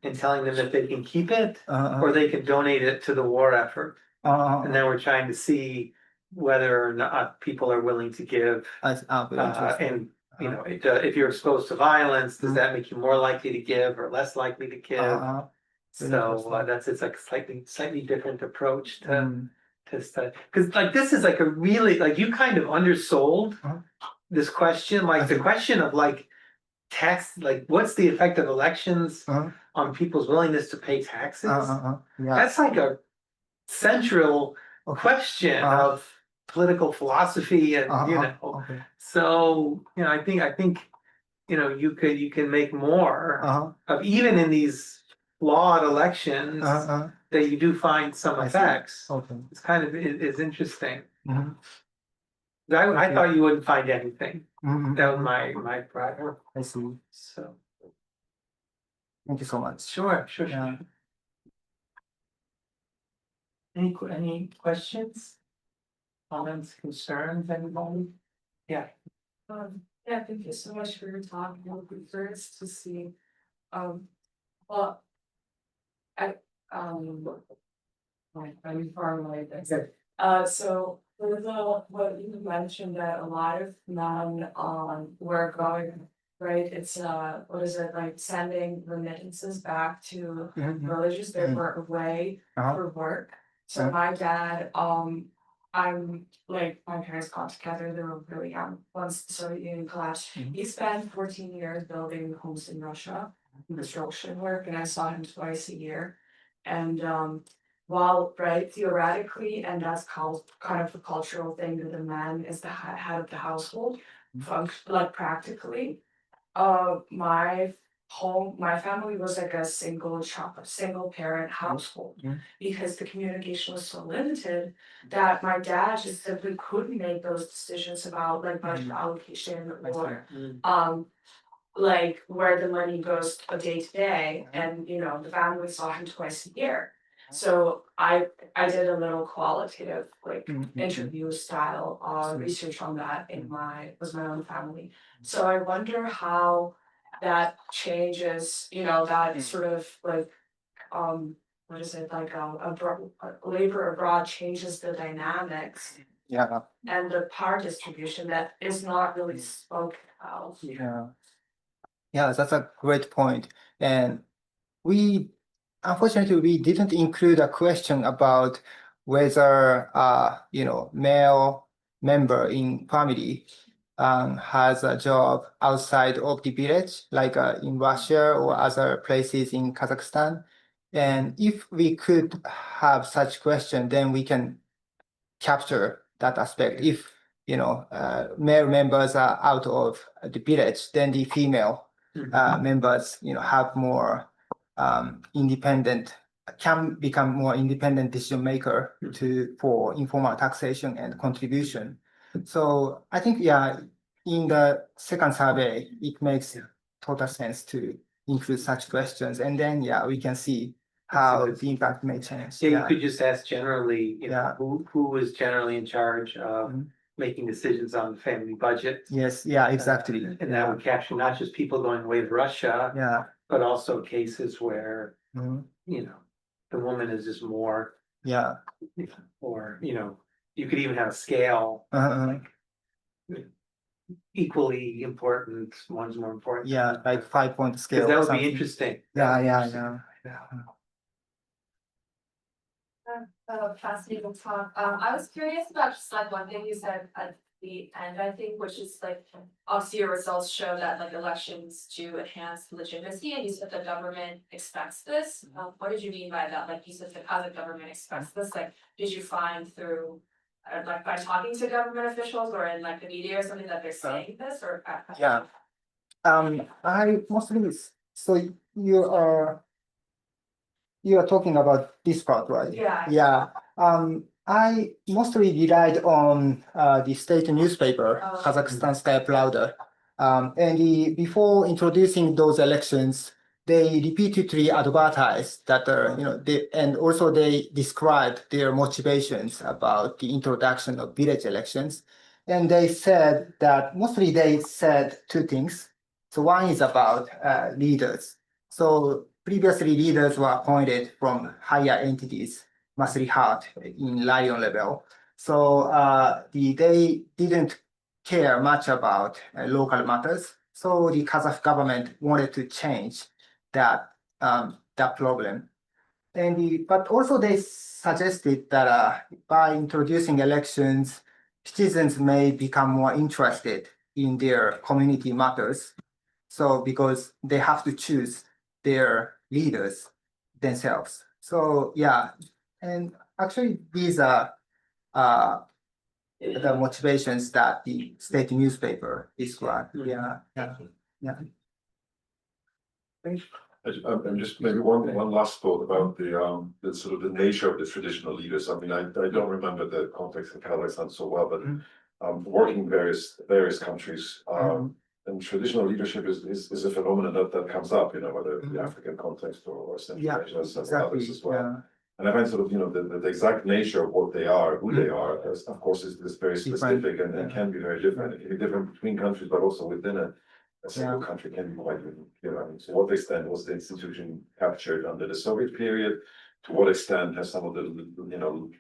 and telling them that they can keep it or they can donate it to the war effort. And then we're trying to see whether or not people are willing to give. And if you're exposed to violence, does that make you more likely to give or less likely to give? So it's like a slightly different approach to study. Because like this is like a really, like you kind of undersold this question, like the question of like tax, like what's the effect of elections on people's willingness to pay taxes? That's like a central question of political philosophy, and so I think you can make more of, even in these flawed elections, that you do find some effects. It's kind of is interesting. I thought you wouldn't find anything. That was my prior. I see. So Thank you so much. sure. Yeah. Any questions? Comments, concerns, anybody? Yeah. Yeah, thank you so much for your talk. It'll be first to see, well, I, let me formulate this. So with what you mentioned that a lot of men, were going, right, it's, what is it, like sending remittances back to villages that were away for work. So my dad, I'm like, my parents got together, they were really young, once the Soviet Union collapsed. He spent 14 years building homes in Russia, construction work, and I saw him twice a year. And while, right, theoretically, and that's kind of the cultural thing that the man is the head of the household, like practically, my family was like a single parent household. Because the communication was so limited that my dad just simply couldn't make those decisions about like budget allocation or like where the money goes day to day, and the family saw him twice a year. So I did a little qualitative like interview style research on that in my own family. So I wonder how that changes, that sort of like what is it, like labor abroad changes the dynamics Yeah, and the power distribution that is not really spoken about. yeah. Yeah, that's a great point. And unfortunately, we didn't include a question about whether, male member in family has a job outside of the village, like in Russia or other places in Kazakhstan. And if we could have such question, then we can capture that aspect. If, male members are out of the village, then the female members, have more independent, can become more independent decision maker for informal taxation and contribution. So I think, yeah, in the second survey, it makes total sense to include such questions. And then, yeah, we can see how the impact may change. Yeah, you could just ask generally, Yeah. who is generally in charge of making decisions on the family budget? Yes, yeah, exactly. And that would capture not just people going away to Russia, Yeah. but also cases where, Mhm. The woman is just more, Yeah. or, you could even have a scale, like equally important, one's more important. Yeah, like 5-point scale. Because that or would be something. interesting. Yeah, That would be yeah, interesting. yeah. Fascinating talk. I was curious about just like one thing you said at the end, I think, which is like, obviously your results show that like elections do enhance legitimacy, and you said the government expects this. What did you mean by that? Like you said, how the government expects this, like, did you find through, like by talking to government officials or in like the media or something that they're saying this, or? Yeah. I mostly, so you are talking about this part, right? Yeah. Yeah. I mostly relied on the state newspaper, Kazakhstanskaya Pravda. And before introducing those elections, they repeatedly advertised that, and also they described their motivations about the introduction of village elections. And they said that mostly they said two things. So one is about leaders. So previously, leaders were appointed from higher entities, Maslihat in Lion level. So they didn't care much about local matters. So the Kazakh government wanted to change that problem. But also they suggested that by introducing elections, citizens may become more interested in their community matters. So because they have to choose their leaders themselves. So yeah, and actually these are the motivations that the state newspaper described. Yeah, yeah, yeah. I'm just maybe one last thought about the sort of the nature of the traditional leaders. I mean, I don't remember the context in Kazakhstan so well, but working in various countries, and traditional leadership is a phenomenon that comes up, whether the African context or Central Asia, several others as well. And I find sort of, the exact nature of what they are, who they are, of course, is very specific and can be very different. It can be different between countries, but also within a single country can be quite different. I mean, to what extent was the institution captured under the Soviet period? To what extent has some of the,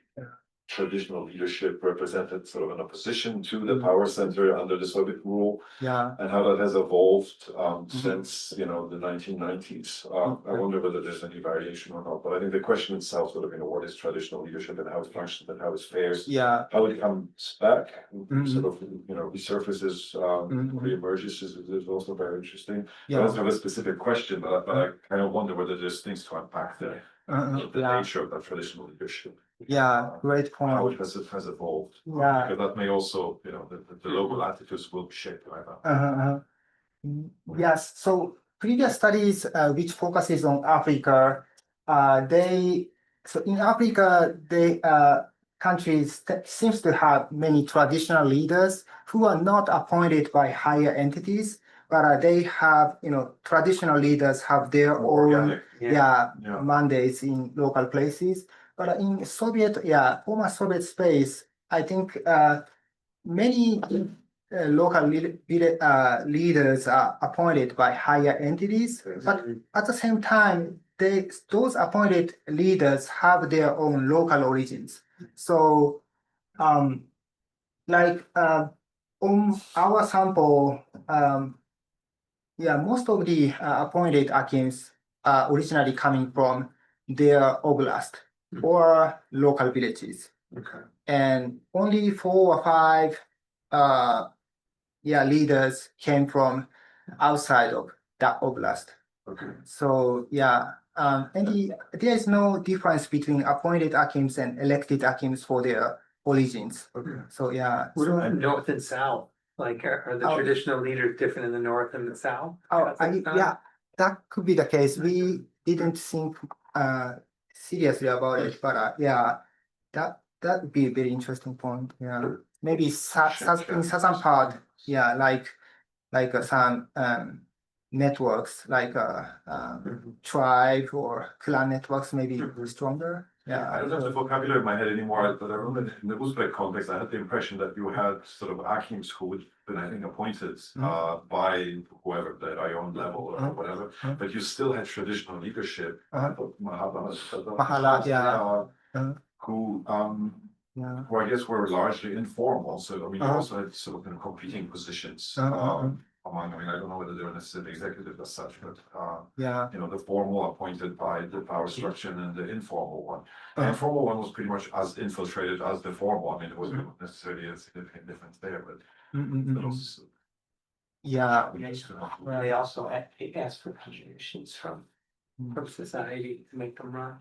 traditional leadership represented sort of an opposition to the power center under the Soviet rule? Yeah. And how that has evolved since the 1990s. I wonder whether there's any variation or not. But I think the question itself, sort of, what is traditional leadership and how it functions and how it fares, Yeah. how it comes back, sort of, resurfaces, reemerges is also very interesting. I don't have a specific question, but I kind of wonder whether there's things to unpack there. The nature of that traditional leadership. Yeah, great How point. it has evolved. Yeah. Because that may also, the local attitudes will be shaped by that. Yes, so previous studies which focuses on Africa, in Africa, countries seems to have many traditional leaders who are not appointed by higher entities, but they have, traditional leaders have their own mandates in local places. But in former Soviet space, I think many local leaders are appointed by higher entities, but at the same time, those appointed leaders have their own local origins. So, on our sample, most of the appointed Akims are originally coming from their oblast or local villages. Okay. And only 4 or 5 leaders came from outside of that oblast. Okay. So and there is no difference between appointed Akims and elected Akims for their origins. Okay. So What about north and south? Like, are the traditional leaders different in the north and the south? That could be the case. We didn't think seriously about it, but that would be a very interesting point. Yeah, maybe in southern part, like some networks, like tribe or clan networks, maybe stronger. I don't have the vocabulary in my head anymore, but I remember in the Uzbek context, I had the impression that you had sort of Akims who would been, I think, appointed by whoever, the Rayon level or whatever, but you still had traditional leadership, who I guess were largely informal. So I mean, you also had sort of competing positions among. I mean, I don't know whether they were necessarily executive as such, but the formal appointed by the power structure and the informal one. The informal one was pretty much as infiltrated as the formal. I mean, there wasn't necessarily a significant difference there, but also, They also ask for contributions from society to make them run.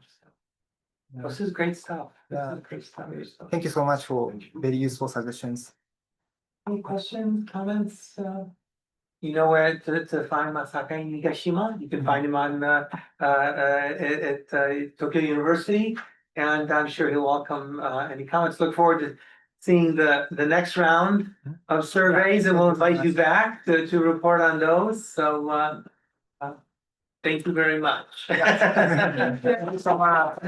So. This is great stuff. Yeah. This is great stuff. Thank you so much for very useful suggestions. Any questions, comments? You know where to find Masaaki Higashijima? You can find him on at Tokyo University, and I'm sure he'll welcome any comments. Look forward to seeing the next round of surveys, and we'll invite you back to report on those. So thank you very much. Thank you so much.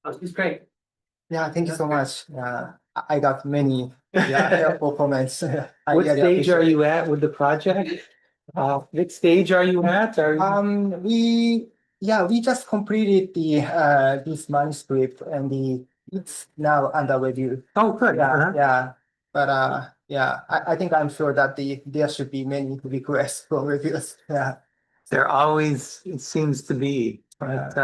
This is great. Yeah, thank you so much. I got many helpful comments. What stage are you at with the project? What stage are you at? We just completed this manuscript and it's now under review. Oh, good. But I think I'm sure that there should be many requests for reviews. There always seems to be, but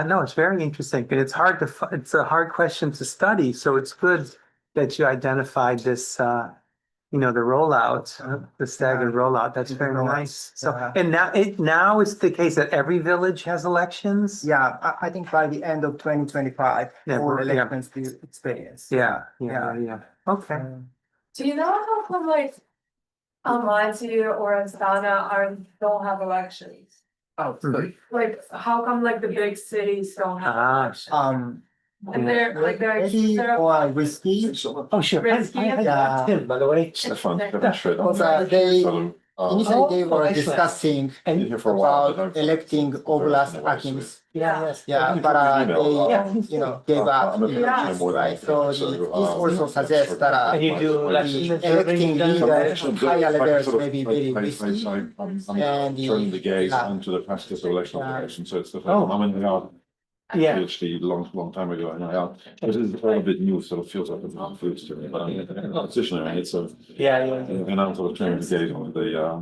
no, it's very interesting, and it's hard to. It's a hard question to study, so it's good that you identified this. The rollout, the staggered rollout. That's very nice. So, and now it's the case that every village has elections. Yeah, I think by the end of 2025, all elections will experience. Yeah. Okay. Do you know how come like Almaty or Astana don't have elections? Oh, sorry. Like how come like the big cities don't have elections? And they're like Ready or risky? Oh, sure. Risky. Tim, by the way. Stefan Because they initially they were excellent. discussing Been here for a while, but about I've- electing oblast Anyway, so- akims. Yes. Yeah, but Yeah, they, please you do. know, gave up, I'm gonna Yeah. say more than right? So anything, this also suggests that And you do the lessons in electing leaders So, at higher like, levels sort of, may be like, very I- risky. I'm And turning the gaze yeah. onto the practice of election Yeah. operation, so it's the, Oh. I'm in the art Yeah, PhD long time ago, and this is all a bit new, sort of feels like a food to me, but I'm a practitioner, and it's a, yeah. and I'm sort of turning the gaze on the, Yeah.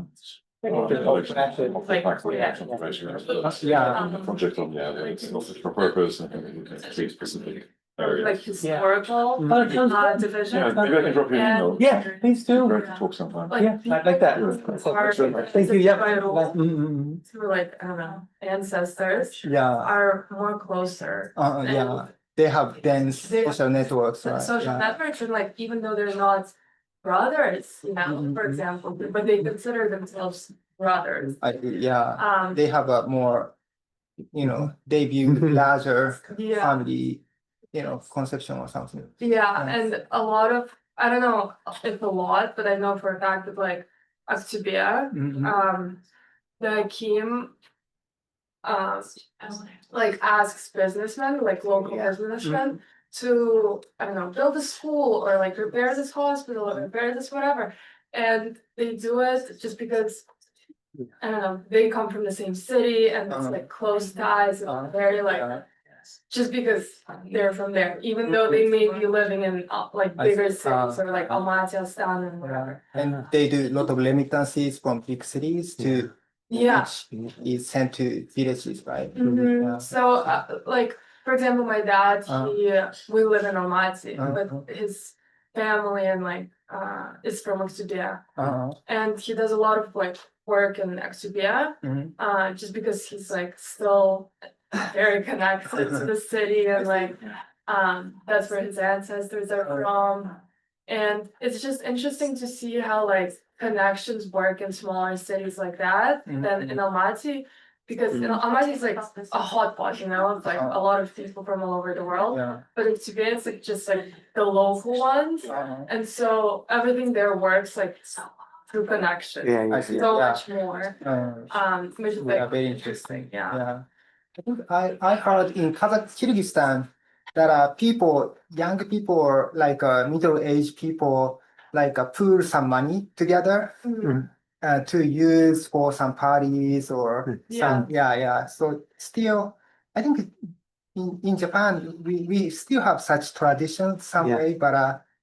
project on, yeah, it's not fit for purpose, and it's very specific area. Like historical division. Yeah, maybe I can drop you an email. Yeah, please do. Great to talk sometime. Yeah, I'd like that. Thank you, yeah. To like, I don't know, ancestors Yeah, are more closer. yeah, they have dense They- social networks, right? Social Yeah. networks and like, even though they're not brothers, you know, for Mhm. example, but they consider themselves brothers. Yeah, Um, they have a more, you know, they view Mhm. larger yeah, family, you know, conception or something. yeah, and a lot of, I don't know if a lot, but I know for a fact that like Aktubia, Mhm. the Hakim, like asks businessmen, like local Yeah. businessmen, to, I don't know, build a school or like repair this hospital or repair this whatever. And they do it just because, I don't know, they come from the same city and it's like close ties and very like, Yeah. just because they're from there, even though they may be living in like I bigger see. cities or like Almaty, Astana and Yeah. whatever. And they do a lot of remittances from big cities to Yeah. which is sent to villages, right? Mhm. Yeah. So, like, for example, my dad, we live in Almaty, Uh-huh. but his family and like, is from Aktubia. Uh-huh. And he does a lot of like work in Aktubia, Mhm. just because he's like still very connected to the city and like, that's where his ancestors are from. And it's just interesting to see how like connections work in smaller cities like that than in Almaty. Because in Almaty is like a hotspot, you know, it's like a lot of people from all over the world. Yeah. But in Tibet, it's like just like the local ones. Uh-huh. And so everything there works like through connection. I see. So Yeah. much more. Uh, Which is Yeah, like very interesting. Yeah. Yeah. I think I heard in Kyrgyzstan that people, young people, like middle-aged people, like pool some money together to use for some parties or some, yeah. So still, I think in Japan, we still have such traditions some Yeah. way, but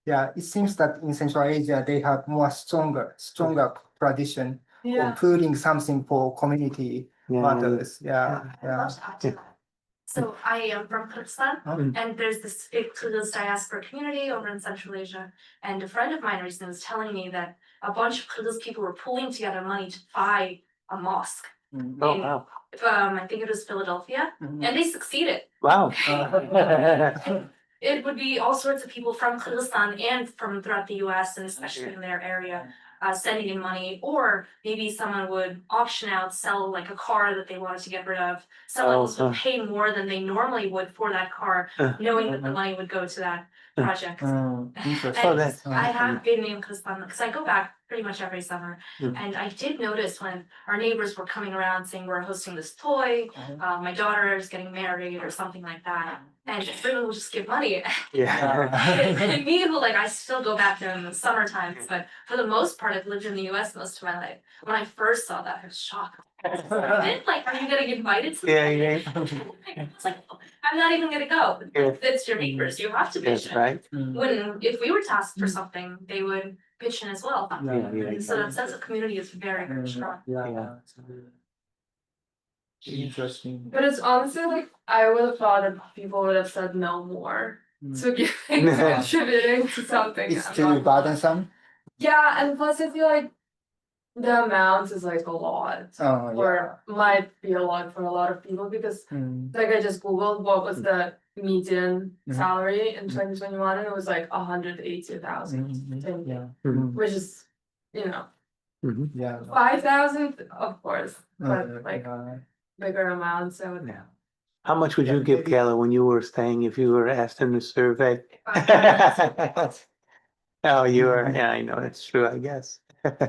yeah, it seems that in Central Asia, they have more stronger tradition Yeah. of putting something for community matters. Yeah. So I am from Kazakhstan, Mhm. and there's this big Kyrgyz diaspora community over in Central Asia. And a friend of mine recently was telling me that a bunch of Kyrgyz people were pulling together money to buy a mosque. Oh, wow. I think it was Philadelphia, and they succeeded. Wow. It would be all sorts of people from Kyrgyzstan and from throughout the US and especially in their area sending in money, or maybe someone would auction out, sell like a car that they wanted to get rid of. Someone else would pay more than they normally would for that car, knowing that the money would go to that project. Interesting. And I have been in Kazakhstan because I go back pretty much every summer, and I did notice when our neighbors were coming around saying we're hosting this toy, my daughter is getting married or something like that, and everyone will just give money. And me, who like I still go back there in the summer times, but for the most part, I've lived in the US most of my life. When I first saw that, I was shocked. Like, are you getting invited to I was like, I'm not even gonna go. It's your neighbors, you have to pitch in. Right. When if we were tasked for something, they would pitch in as well. And so that sense of community is very, very strong. Yeah. Interesting. But it's honestly like I would have thought that people would have said no more to giving contributing to something. It's too burdensome. Yeah, and plus I feel like the amount is like a lot. Oh, yeah. Or might be a lot for a lot of people because like I just googled what was the median salary in 2021 and it was like 180,000. Yeah. Which is, you know, Yeah. 5,000 of course, but like bigger amount. So How much would you give Kayla when you were staying if you were asked in the survey? Oh, you were, yeah, I know, that's true, I guess.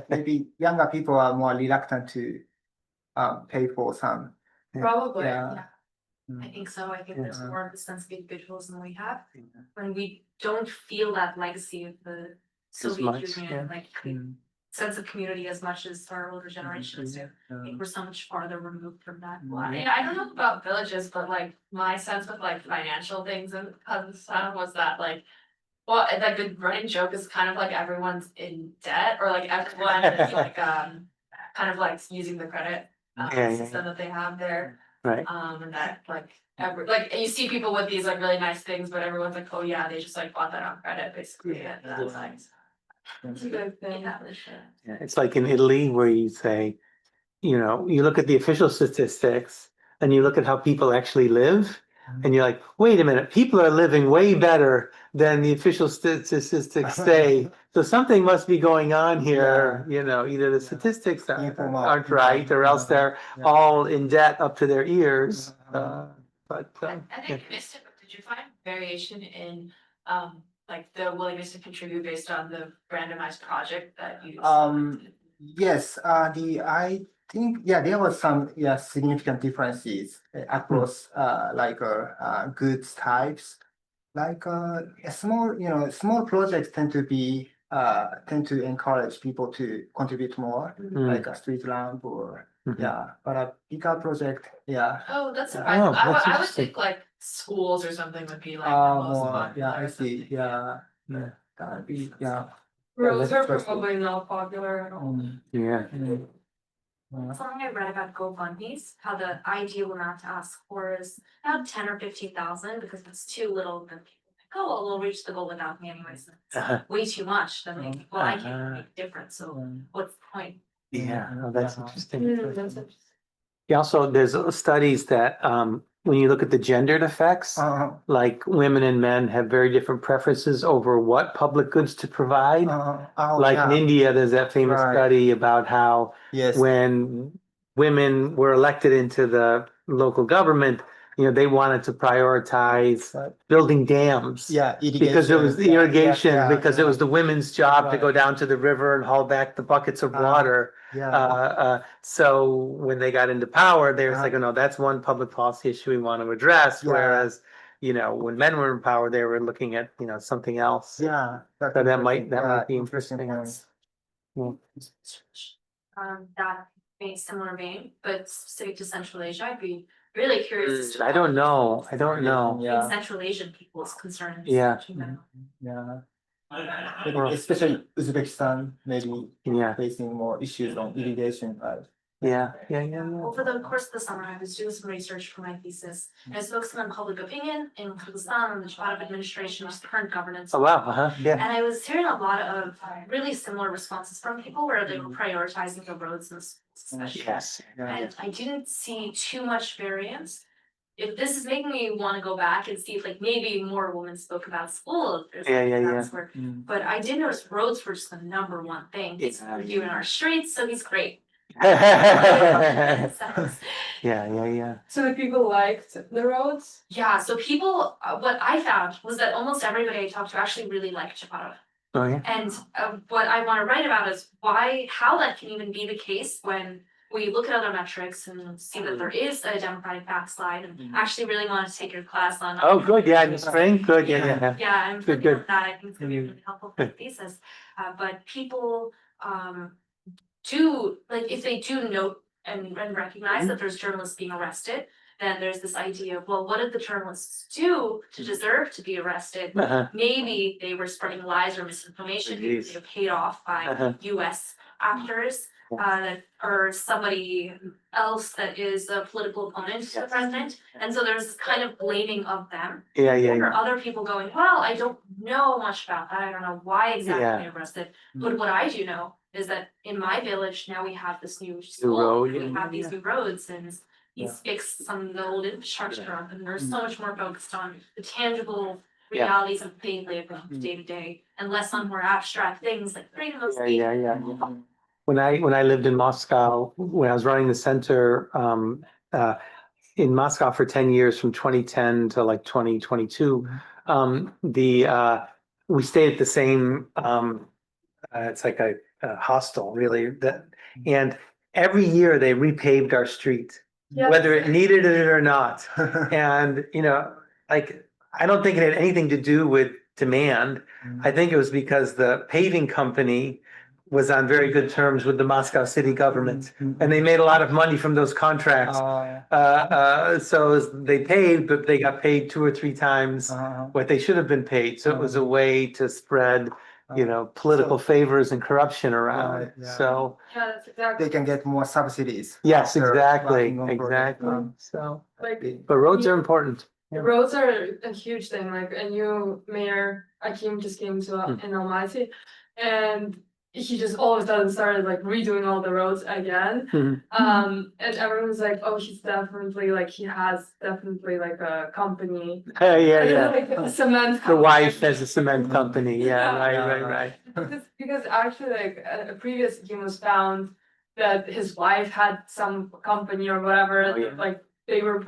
maybe younger people are more reluctant to pay for some. Probably. Yeah. I think so. I think there's Yeah. more of a sense of individuals than we have. When we don't feel that legacy of the Soviet much, Union, yeah. like sense of community as much as our older generations do. I think we're so much farther removed from that. Well, yeah, I don't know about villages, but like my sense with like financial things in Kazakhstan was that like, well, like the running joke is kind of like everyone's in debt or like everyone is like kind of like using the credit system that they have there. Right. And that like you see people with these like really nice things, but everyone's like, oh yeah, they just like bought that on credit basically. And that's like it's a good thing. Yeah, for sure. Yeah, it's like in Italy where you say, you know, you look at the official statistics and you look at how people actually live, and you're like, wait a minute, people are living way better than the official statistics say. So something must be going on here, you know, either the statistics Informal. aren't right or else they're all in debt up to their ears. But I think did you find variation in like the willingness to contribute based on the randomized project that you selected? Yes, I think there was some significant differences across goods types. Like a small projects tend to encourage people to contribute more, like a street lamp or but a bigger project, Oh, that's Oh, surprising. that's I would interesting. think like schools or something would be like the most more, popular I or see, something. that would be, Roads that's are interesting. probably not popular at all. yeah. Something I read about GoFundMe's, how the ideal amount to ask for is about 10 or 15,000 because if it's too little, then people think, oh, well, we'll reach the goal without me anyways. If it's way too much, then they think, well, I can't make a difference, so what's the point? Yeah, oh, that's interesting. That's interesting. Yeah, also, there's studies that when you look at the gendered effects, like women and men have very different preferences over what public goods to provide. Like in India, there's that famous Right. study about how Yes. when women were elected into the local government, you know, they wanted to prioritize building dams. Because it was the irrigation, because it was the women's job to go down to the river and haul back the buckets of water. So when they got into power, they were like, oh no, that's one public policy issue we want to address. Whereas, you know, when men were in power, they were looking at, you know, something else. So that might be interesting. That may similar vein, but specific to Central Asia, I'd be really curious as to I don't know. I don't know. in Central Asian people's concerns. Yeah. Especially Uzbekistan, maybe Yeah. facing more issues on irrigation. Yeah. Over the course of the summer, I was doing some research for my thesis, and I was focusing on public opinion in Kazakhstan and the Chapatov administration, just the current governance. Oh wow. Yeah. And I was hearing a lot of really similar responses from people where they were prioritizing the roads and schools especially. Yes. And I didn't see too much variance. If this is making me want to go back and see if like maybe more women spoke about school. But I did notice roads were just the number one thing. He's reviewing our streets, so he's great. Yeah. So the people liked the roads? Yeah, so people, what I found was that almost everybody I talked to actually really liked Chapatov. Oh yeah. And what I want to write about is how that can even be the case when we look at other metrics and see that there is a democratic backslide and actually really want to take your class on. Oh, good. Yeah, in the spring. Good. Yeah. Yeah, I'm Good, good. That I think it's gonna be really helpful for the thesis. But people do like if they do note and recognize that there's journalists being arrested, then there's this idea of, well, what did the journalists do to deserve to be arrested? Maybe they were spreading lies or misinformation. Maybe they were paid off by US actors or somebody else that is a political opponent to the president. And so there's this kind of blaming of them. Or other people going, well, I don't know much about that. I don't know why exactly they arrested. But what I do know is that in my village now we have this new school, we have these new roads, and he's fixed some of the old infrastructure up, and we're so much more focused on the tangible realities of they live day to day, and less on more abstract things like freedom of speech. When I lived in Moscow, when I was running the center in Moscow for 10 years, from 2010 to like 2022, we stayed at the same. It's like a hostile, really. And every year they repaved our street, Yes. whether it needed it or not. And, like, I don't think it had anything to do with demand. I think it was because the paving company was on very good terms with the Moscow city government, and they made a lot of money from those contracts. So they paid, but they got paid 2 or 3 times what they should have been paid. So it was a way to spread, political favors and corruption around. Right, yeah. So, Yeah, that's exactly. They can get more subsidies. yes, after exactly, working on project. exactly. So, Like, but roads are important. the roads are a huge thing, like a new mayor, Akim just came to in Almaty, and he just all of a sudden started like redoing all the roads again. And everyone's like, oh, he's definitely like, he has definitely like a company. Yeah. Like a cement The wife company. has a cement company. Yeah, Yeah. right. Because actually like a previous Akim was found that his wife had some company or whatever, Oh, yeah. like they were